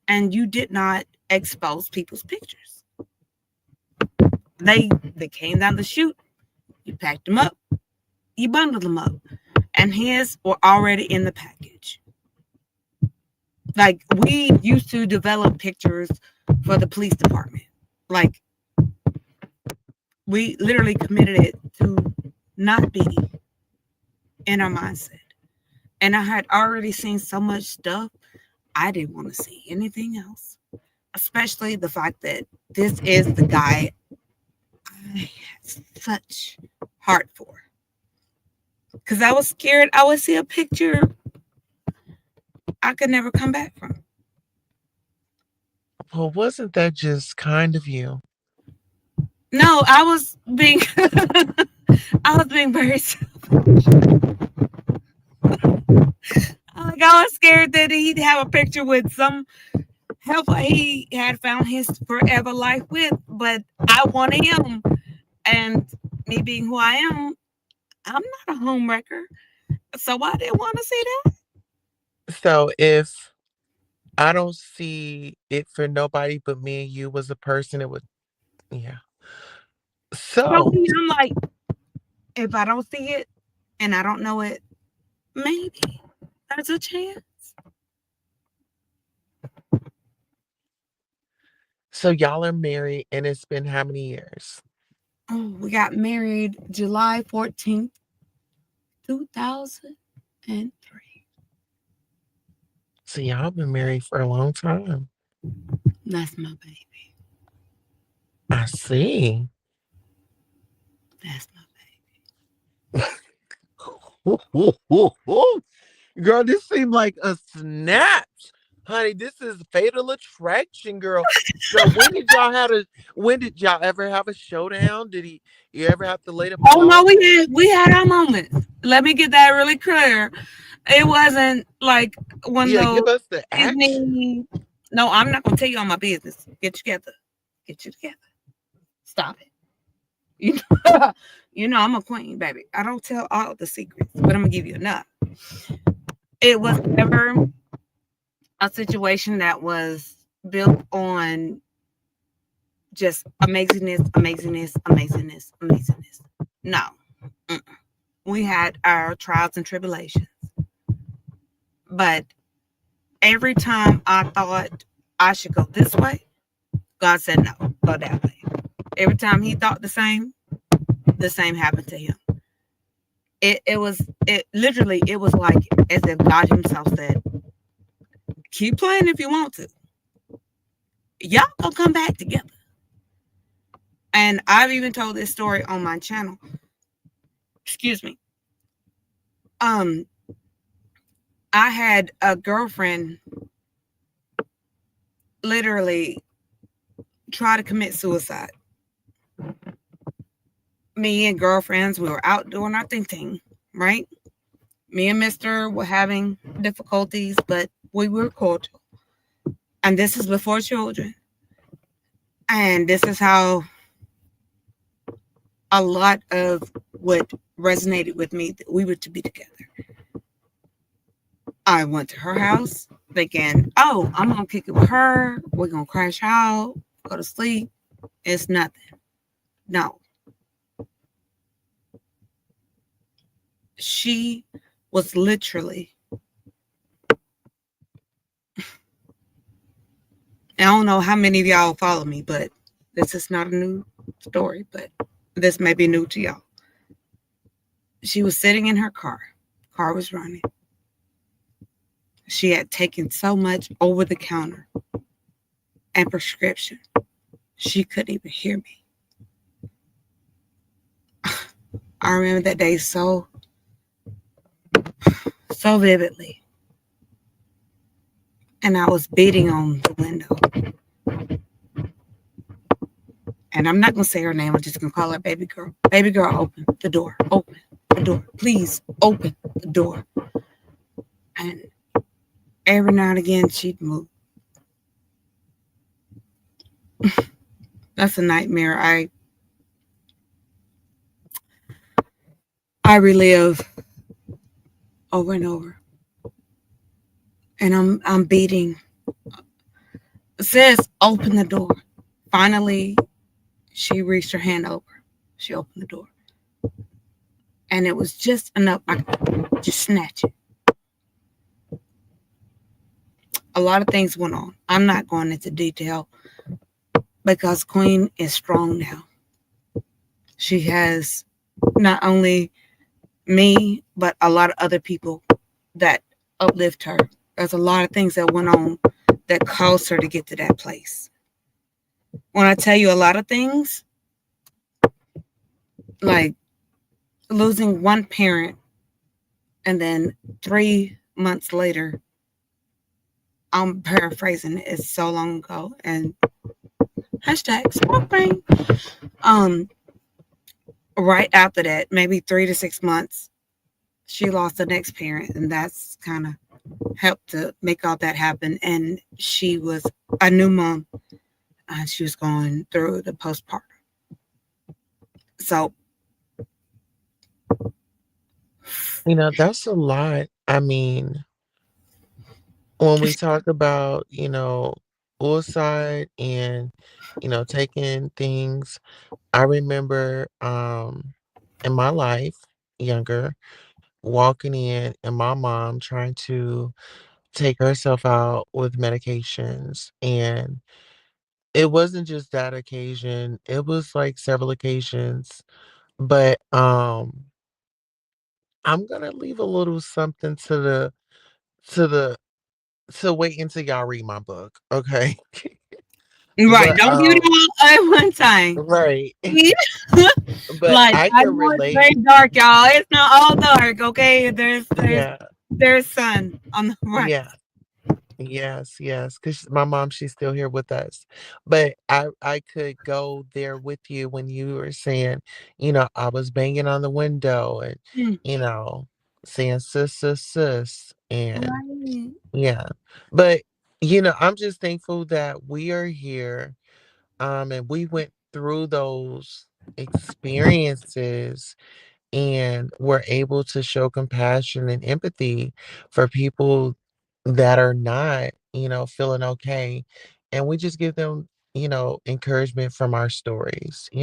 and you did not expose people's pictures. They came down the chute, you packed them up, you bundled them up, and his were already in the package. Like we used to develop pictures for the police department. Like we literally committed it to not be in our mindset. And I had already seen so much stuff, I didn't want to see anything else. Especially the fact that this is the guy I had such heart for. Because I was scared I would see a picture I could never come back from. Well, wasn't that just kind of you? No, I was being I was being very like I was scared that he'd have a picture with some helper he had found his forever life with, but I wanted him. And me being who I am, I'm not a homewrecker. So I didn't want to see that. So, if I don't see it for nobody but me and you was a person, it would, yeah. But So, I'm like, if I don't see it and I don't know it, maybe there's a chance. so y'all are married and it's been how many years? Oh, we got married July 14th, 2003. So, y'all been married for a long time. That's my baby. I see. That's my Girl, this seemed like a snap. Honey, this is fatal attraction, girl. So when did y'all ever have a showdown? Did you ever have to lay the Oh no, blow? we had our moments. Let me get that really clear. It wasn't like one of Yeah, those give us the action. Disney. No, I'm not gonna tell you all my business. Get together. Get you together. Stop it. You know, you know I'm a queen, baby. I don't tell all the secrets, but I'm gonna give you enough. It was never a situation that was built on just amazingness, amazingness, amazingness, amazingness. No. Mm-mm. We had our trials and tribulations. But every time I thought I should go this way, God said no, go that way. Every time he thought the same happened to him. It literally it was like as if God Himself said, "Keep playing if you want to. Y'all gonna come back together." And I've even told this story on my channel. Excuse me. Um, I had a girlfriend literally try to commit suicide. Me and girlfriends, we were out doing our thing, right? Me and Mister were having difficulties, but we were cordial. And this is before children. And this is how a lot of what resonated with me that we were to be together. I went to her house thinking, oh, I'm gonna kick it with her. We're gonna crash out, go to sleep. It's nothing. No. She was literally, I don't know how many of y'all follow me, but this is not a new story, but this may be new to y'all. She was sitting in her car. Car was running. She had taken so much over the counter and prescription. She couldn't even hear me. I remember that day so vividly. And I was beating on the window. And I'm not going to say her name. I'm just going to call her baby girl. Baby girl, open the door. Open the door. Please open the door. And every now and again, she'd move. That's a nightmare I relive over and over. And I'm beating. Sis, open the door. Finally, she reached her hand over. She opened the door. And it was just enough. I could just snatch it. A lot of things went on. I'm not going into detail because Queen is strong now. She has not only me, but a lot of other people that uplift her. There's a lot of things that went on that caused her to get to that place. When I tell you a lot of things, like losing one parent and then 3 months later, I'm paraphrasing it, it's so long ago, and hashtag smoke brain. Right after that, maybe 3 to 6 months, she lost the next parent, and that's kind of helped to make all that happen. And she was a new mom, and she was going through the postpartum. So, That's a lot. I mean, when we talk about, suicide and, taking things, I remember in my life, younger, walking in and my mom trying to take herself out with medications. And it wasn't just that occasion, it was like several occasions. But I'm gonna leave a little something to the to wait until y'all read my book, okay? right, But don't give it all at one time. right. But Like I I can know it's relate. very dark, y'all. It's not all dark, okay? Yeah, There's sun on the right. yeah. Yes, yes, because my mom, she's still here with us. But I could go there with you when you were saying, I was banging on the window and, Mm, you know, saying sis, sis, sis. And right. yeah. But, I'm just thankful that we are here. And we went through those experiences and we're able to show compassion and empathy for people that are not, feeling okay. And we just give them, encouragement from our stories, See,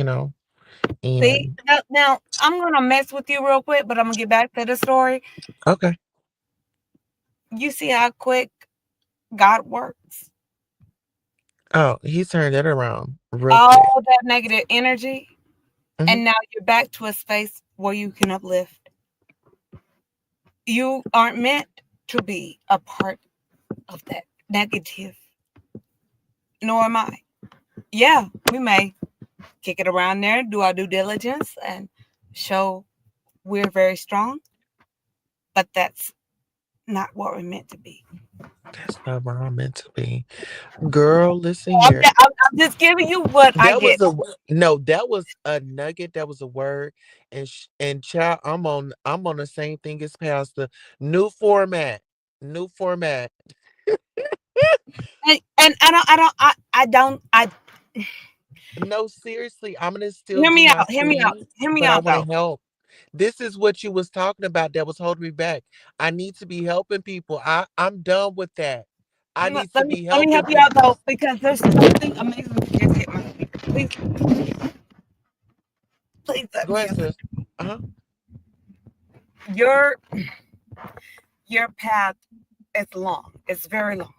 and now I'm gonna mess with you real quick, but I'm gonna get back to the story. okay. You see how quick God works. Oh, he turned it around real quick. All that negative energy, Hmm. and now you're back to a space where you can uplift. You aren't meant to be a part of that negative, nor am I. Yeah, we may kick it around there, do our due diligence, and show we're very strong, but that's not what we're meant to be. That's not where I'm meant to be. Girl, listen I'm, here. I'm just giving you what I That get. was a no. That was a nugget. That was a word. And child, I'm on the same thing as Pastor. New format. New format. And I don't, No, seriously, I'm gonna still hear do me my out, hear me out, seeds, hear me but I out want to though. help. This is what you was talking about that was holding me back. I need to be helping people. I'm done with that. I need to be Let me helping help you out people. though, because there's something amazing that just hit my speaker. Please let Go me ahead, help you. sis. Uh-huh. Your your path is long. It's very long.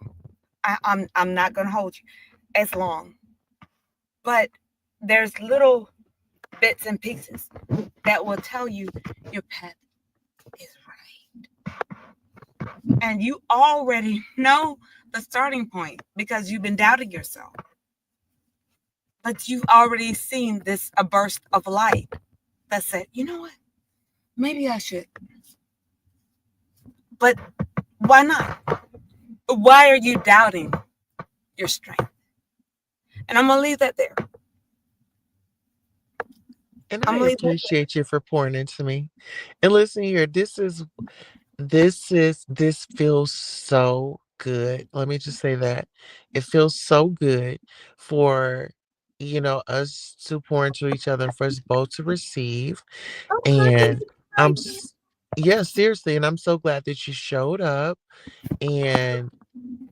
I'm not gonna hold you. It's long, but there's little bits and pieces that will tell you your path is right, and you already know the starting point because you've been doubting yourself. But you've already seen this a burst of light that said, you know what? Maybe I should. But why not? Why are you doubting your strength? And I'm gonna leave that there. And I I'm gonna leave that there. appreciate you for pouring into me. And listen here, this feels so good. Let me just say that. It feels so good for us to pour into each other and for us both to receive. Oh, I can And see I'm right there. s- yeah, seriously, and I'm so glad that you showed up. And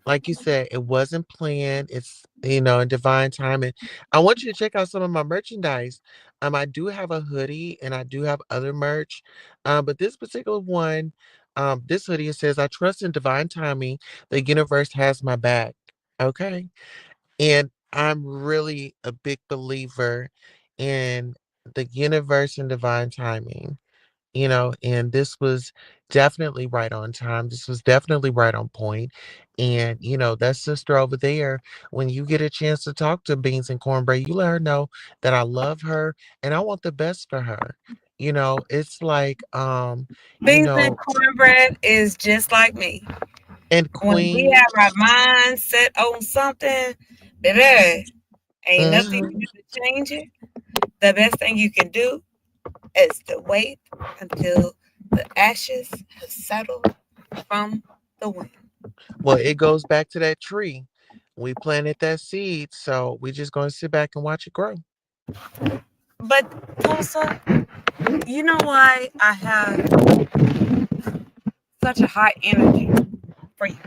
like you said, it wasn't planned. It's in divine time. And I want you to check out some of my merchandise. I do have a hoodie and I do have other merch. But this particular one, this hoodie, it says, "I trust in divine timing. The universe has my back." Okay. And I'm really a big believer in the universe and divine timing. And this was definitely right on time. This was definitely right on point. And, that sister over there, when you get a chance to talk to Beans and Cornbread, you let her know that I love her and I want the best for her. It's like, you Beans and know, cornbread is just like me. and When we Queen. have our mind set on something, baby, ain't nothing you Mhm. can do to change it. The best thing you can do is to wait until the ashes have settled from the wind. Well, it goes back to that tree. We planted that seed, so we just gonna sit back and watch it grow. But Tulsa, you know why I have such a high energy for you?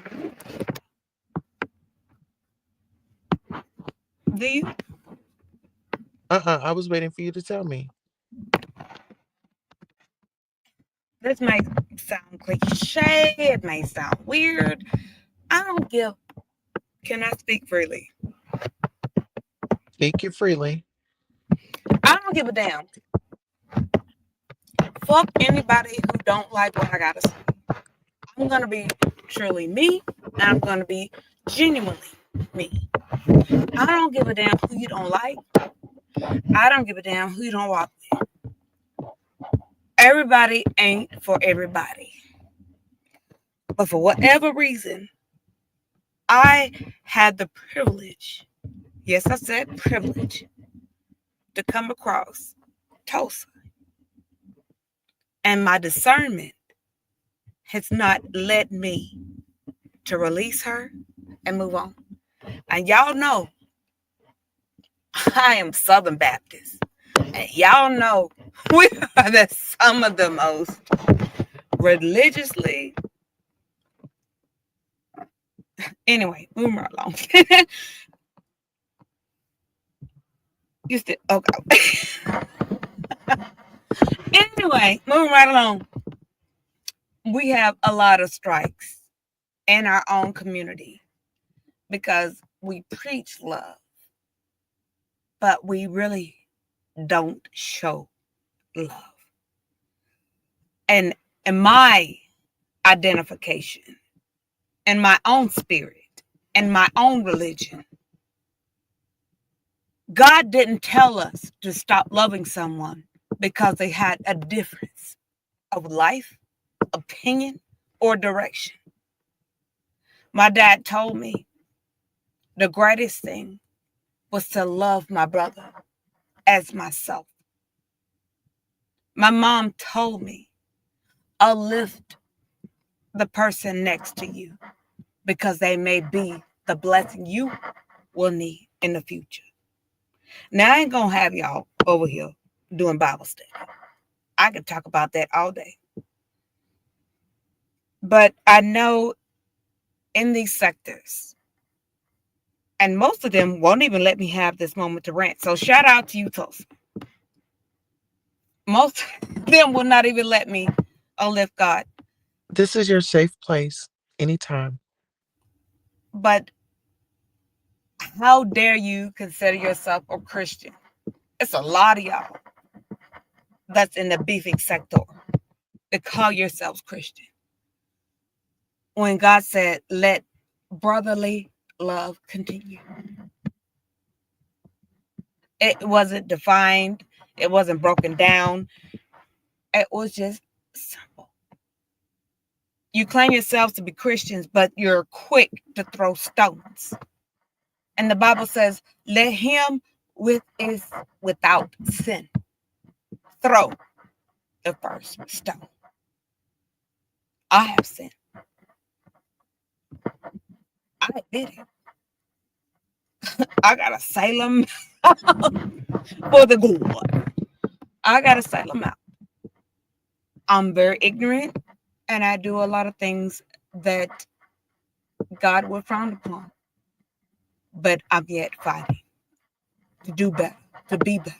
Do you? I was waiting for you to tell me. This may sound cliche, it may sound weird. I don't give, can I speak freely? Speak it freely. I don't give a damn. Fuck anybody who don't like what I gotta say. I'm gonna be truly me, and I'm gonna be genuinely me. I don't give a damn who you don't like. I don't give a damn who you don't walk with. Everybody ain't for everybody. But for whatever reason, I had the privilege, yes, I said privilege, to come across Tulsa. And my discernment has not led me to release her and move on. And y'all know I am Southern Baptist. And y'all know we are some of the most religiously. Anyway, moving right along. You still okay? Anyway, moving right along. We have a lot of strikes in our own community because we preach love, but we really don't show love. And in my identification, in my own spirit, in my own religion, God didn't tell us to stop loving someone because they had a difference of life, opinion, or direction. My dad told me the greatest thing was to love my brother as myself. My mom told me, uplift the person next to you because they may be the blessing you will need in the future. Now, I ain't going to have y'all over here doing Bible study. I could talk about that all day. But I know in these sectors, and most of them won't even let me have this moment to rant. So shout out to you, Tulsa. Most of them will not even let me uplift God. This is your safe place anytime. But how dare you consider yourself a Christian? It's a lot of y'all that's in the beefing sector that call yourselves Christian. When God said, let brotherly love continue. It wasn't defined, it wasn't broken down, it was just simple. You claim yourselves to be Christians, but you're quick to throw stones. And the Bible says, let him with is without sin throw the first stone. I have sinned. I admit it. I got to sail for the good. I got to sail them out. I'm very ignorant, and I do a lot of things that God would frown upon. But I'm yet fighting to do better, to be better.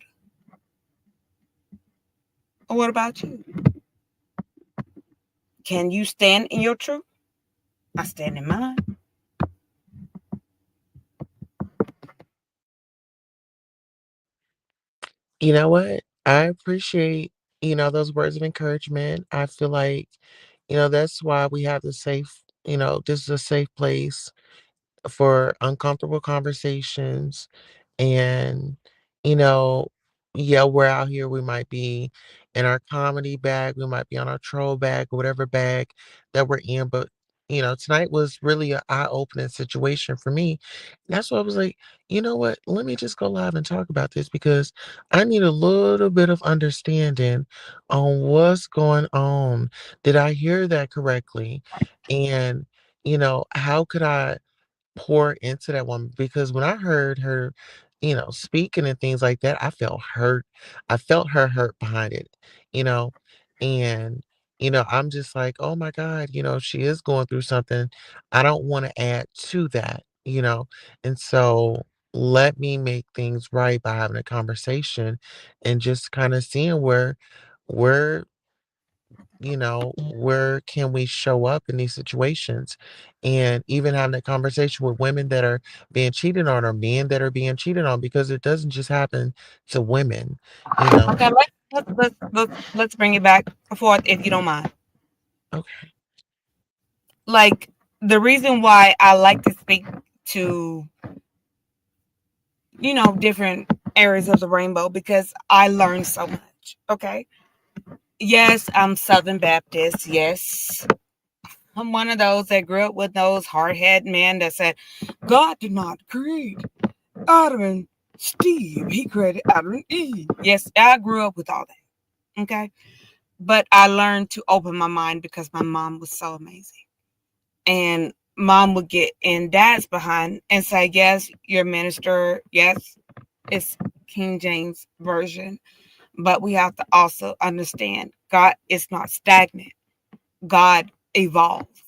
What about you? Can you stand in your truth? I stand in mine. You know what? I appreciate, those words of encouragement. I feel like, that's why we have the safe, this is a safe place for uncomfortable conversations. And, you know, yeah, we're out here. We might be in our comedy bag, we might be on our troll bag, whatever bag that we're in. But, tonight was really an eye opening situation for me. And that's why I was like, you know what? Let me just go live and talk about this because I need a little bit of understanding on what's going on. Did I hear that correctly? And, how could I pour into that woman because when I heard her, speaking and things like that, I felt hurt. I felt her hurt behind it, you know, and I'm just like, oh my God, she is going through something. I don't want to add to that, and so let me make things right by having a conversation and just kind of seeing where where can we show up in these situations? And even having a conversation with women that are being cheated on or men that are being cheated on because it doesn't just happen to women, you know. Okay, let's bring it back forth if you don't mind. Okay. Like the reason why I like to speak to different areas of the rainbow because I learned so much. Okay. Yes, I'm Southern Baptist. Yes, I'm one of those that grew up with those hard-headed men that said, God did not create Adam and Steve. He created Adam and Eve. Yes, I grew up with all that. Okay. But I learned to open my mind because my mom was so amazing. And mom would get in dad's behind and say, yes, you're a minister. Yes, it's King James Version. But we have to also understand God is not stagnant. God evolves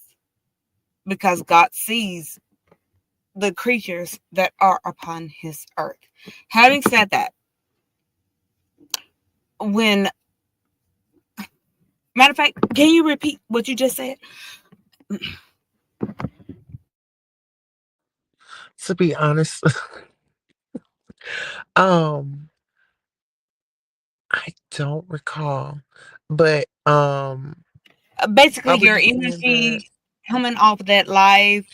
because God sees the creatures that are upon his earth. Having said that, when matter of fact, can you repeat what you just said? To be honest, um, I don't recall, but Basically, I was your just saying that. energy coming off that live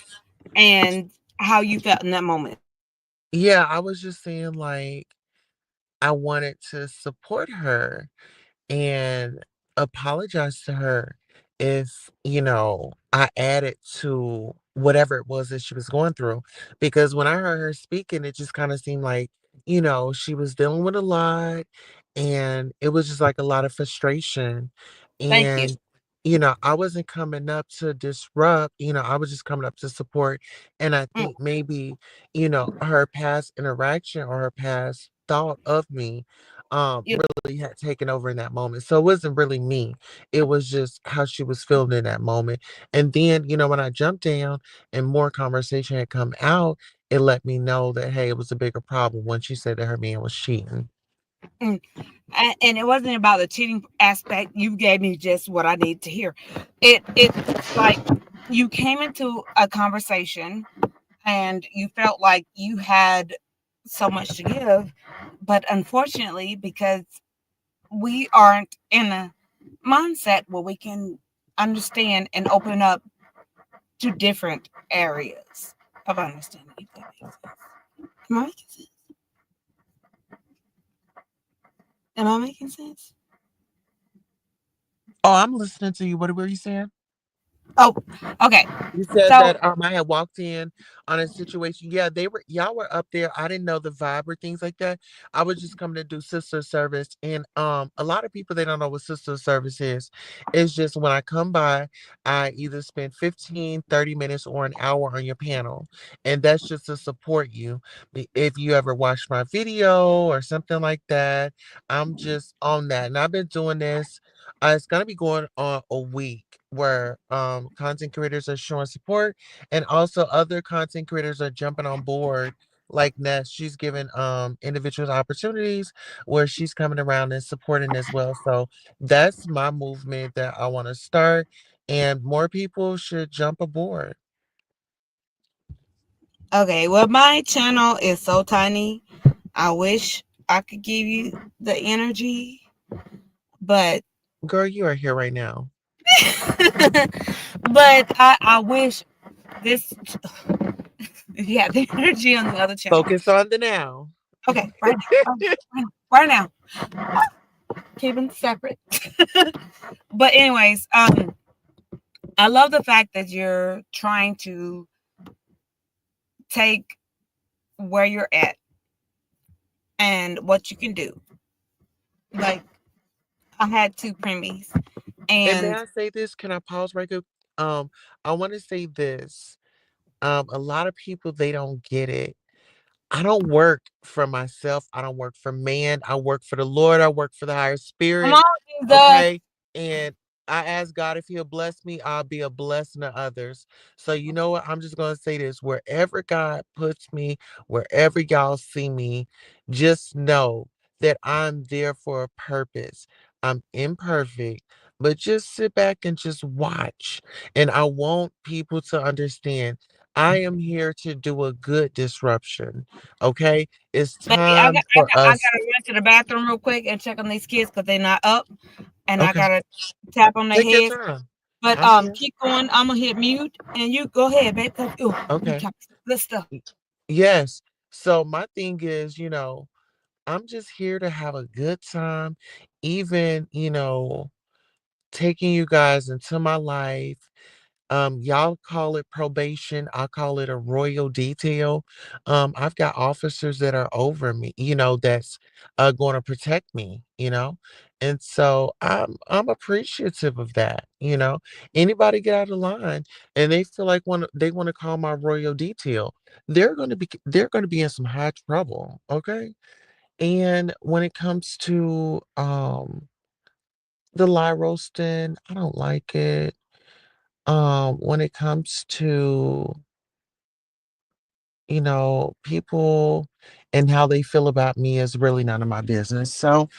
and how you felt in that moment. Yeah, I was just saying like I wanted to support her and apologize to her if, I added to whatever it was that she was going through. Because when I heard her speaking, it just kind of seemed like, she was dealing with a lot and it was just like a lot of frustration. Thank you. And, I wasn't coming up to disrupt, I was just coming up to support. And I Mm, think maybe, her past interaction or her past thought of me you, really had taken over in that moment. So it wasn't really me. It was just how she was feeling in that moment. And then, when I jumped down and more conversation had come out, it let me know that hey, it was a bigger problem when she said that her man was cheating. mm. And it wasn't about the cheating aspect. You gave me just what I need to hear. It's like you came into a conversation and you felt like you had so much to give, but unfortunately, because we aren't in a mindset where we can understand and open up to different areas of understanding. If that makes sense. Am I making sense? Am I making sense? Oh, I'm listening to you. What were you saying? Oh, okay. You said So, that I had walked in on a situation. Yeah, they were y'all were up there. I didn't know the vibe or things like that. I was just coming to do sister service. And a lot of people they don't know what sister service is. It's just when I come by, I either spend 15, 30 minutes or an hour on your panel. And that's just to support you. If you ever watch my video or something like that, I'm just on that. And I've been doing this it's gonna be going on a week where content creators are showing support and also other content creators are jumping on board like Ness. She's giving individuals opportunities where she's coming around and supporting as well. So that's my movement that I want to start and more people should jump aboard. okay, well, my channel is so tiny. I wish I could give you the energy, but Girl, you are here right now. I wish this yeah the energy on the other channel. Focus on the now. Okay, right now, right now, keeping separate. But anyways, I love the fact that you're trying to take where you're at and what you can do. Like I had two preemies, And may and I say this? Can I pause right quick? I want to say this. A lot of people they don't get it. I don't work for myself. I don't work for man. I work for the Lord. I work for the higher come spirit. on, Jesus. Okay. And I ask God if He'll bless me, I'll be a blessing to others. So, you know what? I'm just going to say this wherever God puts me, wherever y'all see me, just know that I'm there for a purpose. I'm imperfect, but just sit back and just watch. And I want people to understand I am here to do a good disruption. Okay. It's Baby, time for I us. gotta run to the bathroom real quick and check on these kids because they're not up, and I Okay. gotta tap on their Take your heads. time. But I'm here. keep going. I'm gonna hit mute, and you go ahead, babe. Cause we Okay. got good stuff. Y- Yes. So my thing is, I'm just here to have a good time, even, taking you guys into my life. Y'all call it probation. I call it a royal detail. I've got officers that are over me, that's going to protect me, and so I'm appreciative of that. Anybody get out of line and they feel like they want to call my royal detail, they're going to be in some high trouble. Okay, and when it comes to the lie roasting, I don't like it. When it comes to, people and how they feel about me is really none of my business. So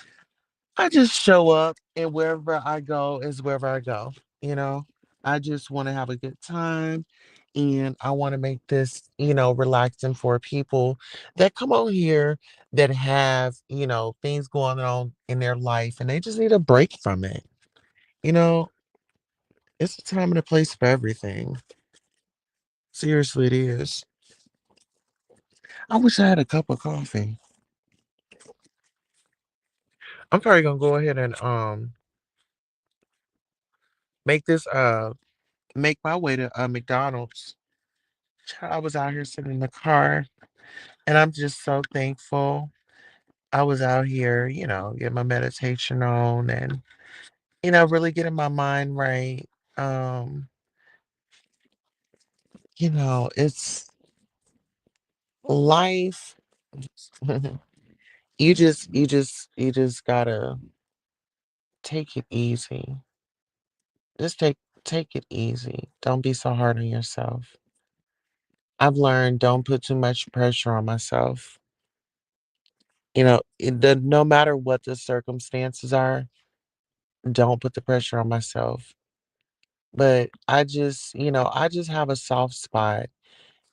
I just show up and wherever I go is wherever I go, you know. I just want to have a good time And I want to make this, relaxing for people that come on here that have, things going on in their life and they just need a break from it. You know, it's a time and a place for everything. Seriously, it is. I wish I had a cup of coffee. I'm probably gonna go ahead and make this make my way to McDonald's. I was out here sitting in the car and I'm just so thankful. I was out here, getting my meditation on and, really getting my mind right. Um, it's life. You just gotta take it easy. Just take it easy. Don't be so hard on yourself. I've learned don't put too much pressure on myself. No matter what the circumstances are, don't put the pressure on myself. But I just have a soft spot.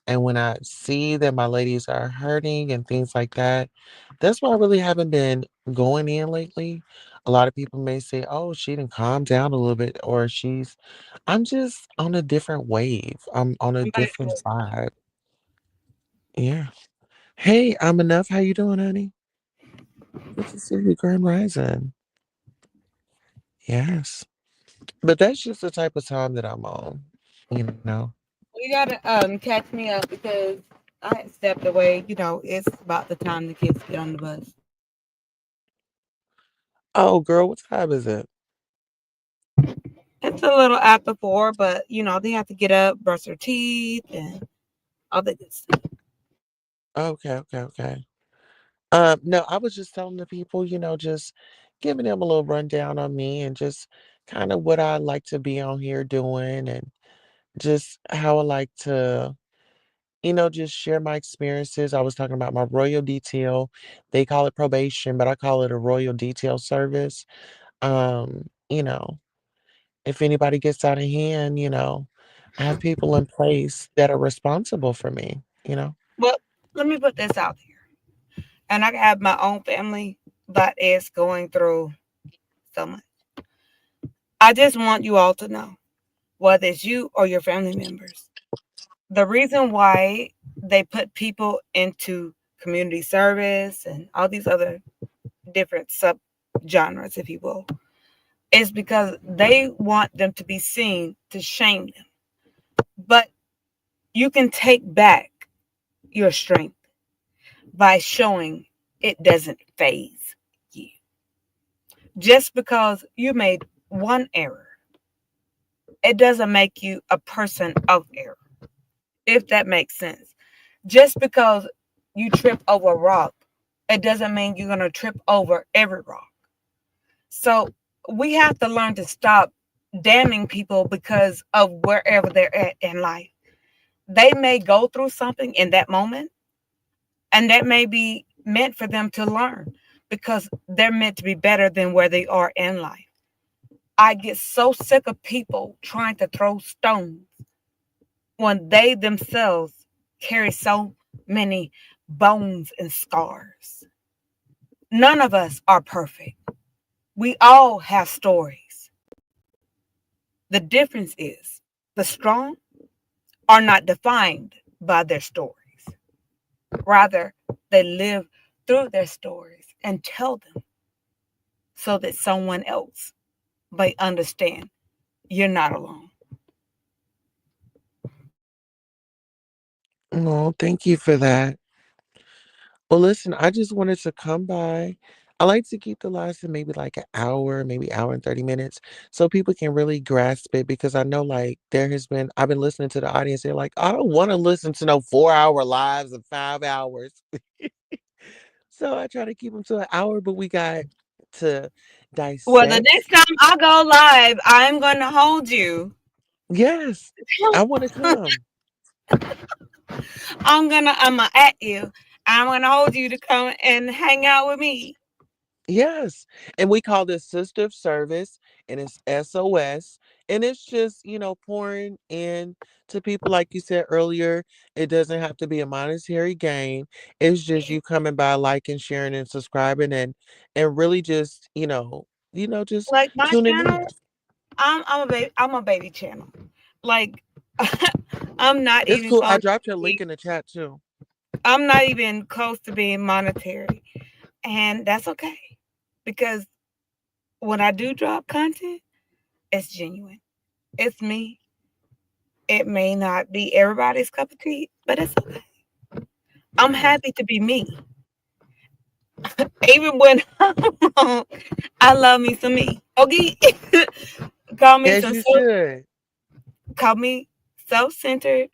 And when I see that my ladies are hurting and things like that, that's why I really haven't been going in lately. A lot of people may say, oh, she didn't calm down a little bit, or I'm just on a different wave. I'm on a I'm back. different vibe. Yeah. Hey, I'm enough. How you doing, honey? Good to see you, Grand Rising. Yes. But that's just the type of time that I'm on, you know. You gotta catch me up because I had stepped away. It's about the time the kids get on the bus. Oh, girl, what time is it? It's a little after 4, but they have to get up, brush their teeth, and all the good stuff. Okay, okay, okay. No, I was just telling the people, just giving them a little rundown on me and just kind of what I like to be on here doing and just how I like to, just share my experiences. I was talking about my royal detail. They call it probation, but I call it a royal detail service. Um, you know, if anybody gets out of hand, I have people in place that are responsible for me. Well, let me put this out here. And I have my own family that is going through so much. I just want you all to know, whether it's you or your family members, the reason why they put people into community service and all these other different sub genres, if you will, is because they want them to be seen to shame them. But you can take back your strength by showing it doesn't phase you. Just because you made one error, it doesn't make you a person of error, if that makes sense. Just because you trip over a rock, it doesn't mean you're going to trip over every rock. So we have to learn to stop damning people because of wherever they're at in life. They may go through something in that moment, and that may be meant for them to learn because they're meant to be better than where they are in life. I get so sick of people trying to throw stones when they themselves carry so many bones and scars. None of us are perfect. We all have stories. The difference is the strong are not defined by their stories. Rather, they live through their stories and tell them so that someone else may understand you're not alone. Oh, thank you for that. Well, listen, I just wanted to come by. I like to keep the lives to maybe like an hour, maybe hour and 30 minutes so people can really grasp it because I know like I've been listening to the audience. They're like, I don't want to listen to no 4 hour lives of 5 hours. So I try to keep them to an hour, but we got to Well, the dissect. next time I go live, I'm going to hold you. Yes, I want to come. I'm gonna at you. I'm gonna hold you to come and hang out with me. Yes. And we call this sister of service and it's SOS. And it's just, pouring in to people like you said earlier. It doesn't have to be a monetary gain. It's just you coming by, liking, sharing, and subscribing and really just, just Like my tuning channel, in. I'm a baby channel. Like I'm not It's even cool. I close dropped to your link be, in the chat too. I'm not even close to being monetary. And that's okay. Because when I do drop content, it's genuine. It's me. It may not be everybody's cup of tea, but it's okay. I'm Yeah. happy to be me. Even when I'm wrong, I love me some me. Okay. call me As some you self should. call me self-centered,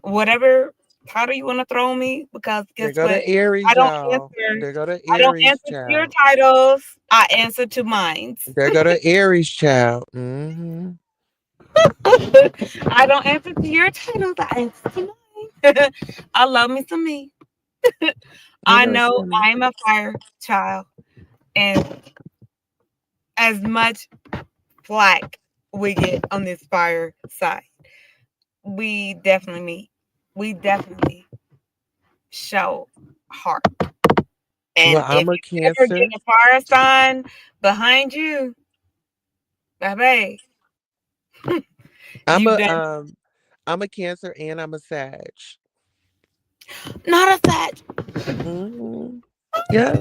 whatever title you want to throw me, because There guess go what? the I Aries, don't y'all. answer There go the I don't Aries answer to your child. titles. I answer to mine. There go the Aries child. Mm-hmm. I don't answer to your titles. I answer to mine. I love me some me. I I know it's know funny. I'm a fire child, and as much flack we get on this fire side, we definitely we definitely show heart. Well, And if I'm a you ever get Cancer. a fire sign behind you, baby, I'm you a done um I'm a Cancer and I'm a Sag. not a fat. Hmm. Yes.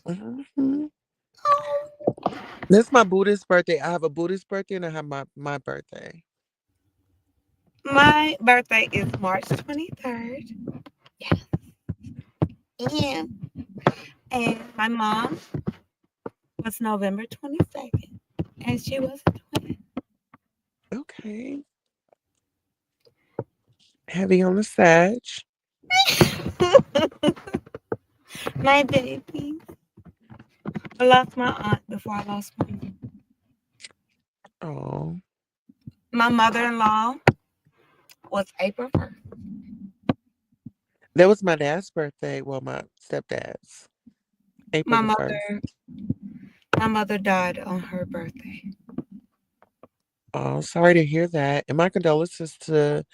Hmm. This is my Buddhist birthday. I have a Buddhist birthday and I have my birthday. My birthday is March 23rd. Yeah. And my mom was November 22nd. And she was a twin. Okay. Heavy on the Sag. My baby. I lost my aunt before I lost my mom. Oh. My mother in law was April 1st. That was my dad's birthday. Well, my stepdad's. April My the 1st. mother my mother died on her birthday. Oh, sorry to hear that. And my condolences to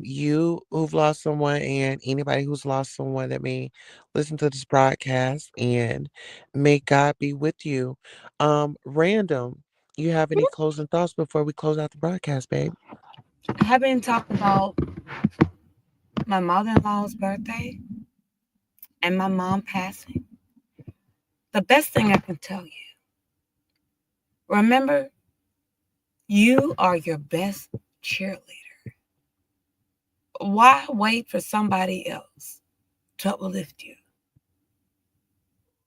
you who've lost someone and anybody who's lost someone that may listen to this broadcast and may God be with you. Random, you have any closing thoughts before we close out the broadcast, babe? Having talked about my mother in law's birthday and my mom passing, the best thing I can tell you, remember, you are your best cheerleader. Why wait for somebody else to uplift you?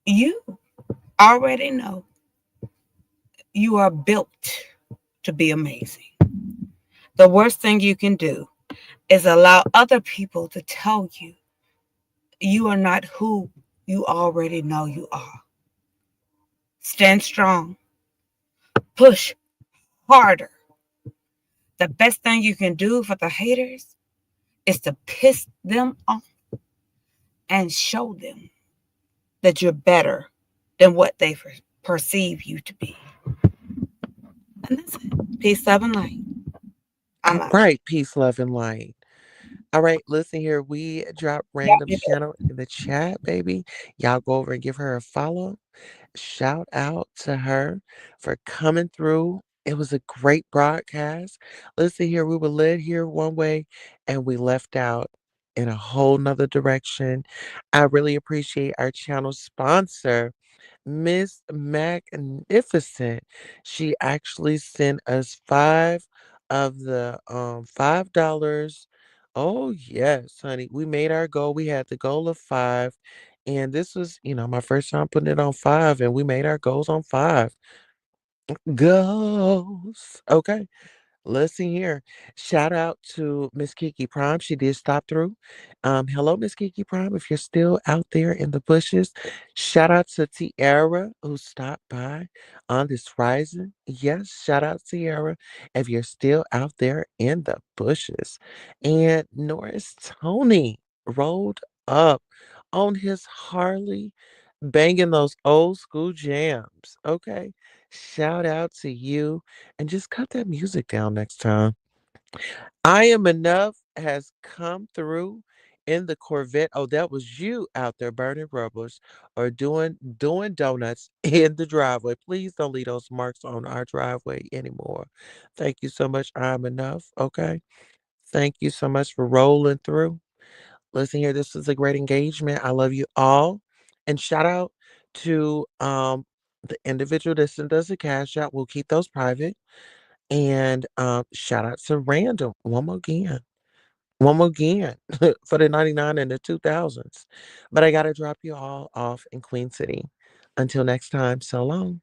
You already know you are built to be amazing. The worst thing you can do is allow other people to tell you you are not who you already know you are. Stand strong, push harder. The best thing you can do for the haters is to piss them off and show them that you're better than what they perceive you to be. And that's it. Peace, love, and light. I'm All out. right, peace, love, and light. All right, listen here. We drop random Yep. channel in the chat, baby. Y'all go over and give her a follow. Shout out to her for coming through. It was a great broadcast. Listen here, we were led here one way and we left out in a whole nother direction. I really appreciate our channel sponsor, Miss Magnificent. She actually sent us five of the $5. Oh yes, honey. We made our goal. We had the goal of five. And this was, my first time putting it on five, and we made our goals on five. Goals. Okay. Listen here. Shout out to Miss Kiki Prime. She did stop through. Hello, Miss Kiki Prime. If you're still out there in the bushes, shout out to Tiara who stopped by on this rising. Yes, shout out Tiara if you're still out there in the bushes. And Norris Tony rolled up on his Harley Banging those old school jams. Okay. Shout out to you. And just cut that music down next time. I Am Enough has come through in the Corvette. Oh, that was you out there burning rubbers or doing donuts in the driveway. Please don't leave those marks on our driveway anymore. Thank you so much. I'm Enough. Okay. Thank you so much for rolling through. Listen here, this is a great engagement. I love you all. And shout out to the individual that sent us a cash out. We'll keep those private. And shout out to Randall one more again. One more again for the 99 and the 2000s. But I got to drop you all off in Queen City. Until next time, so long.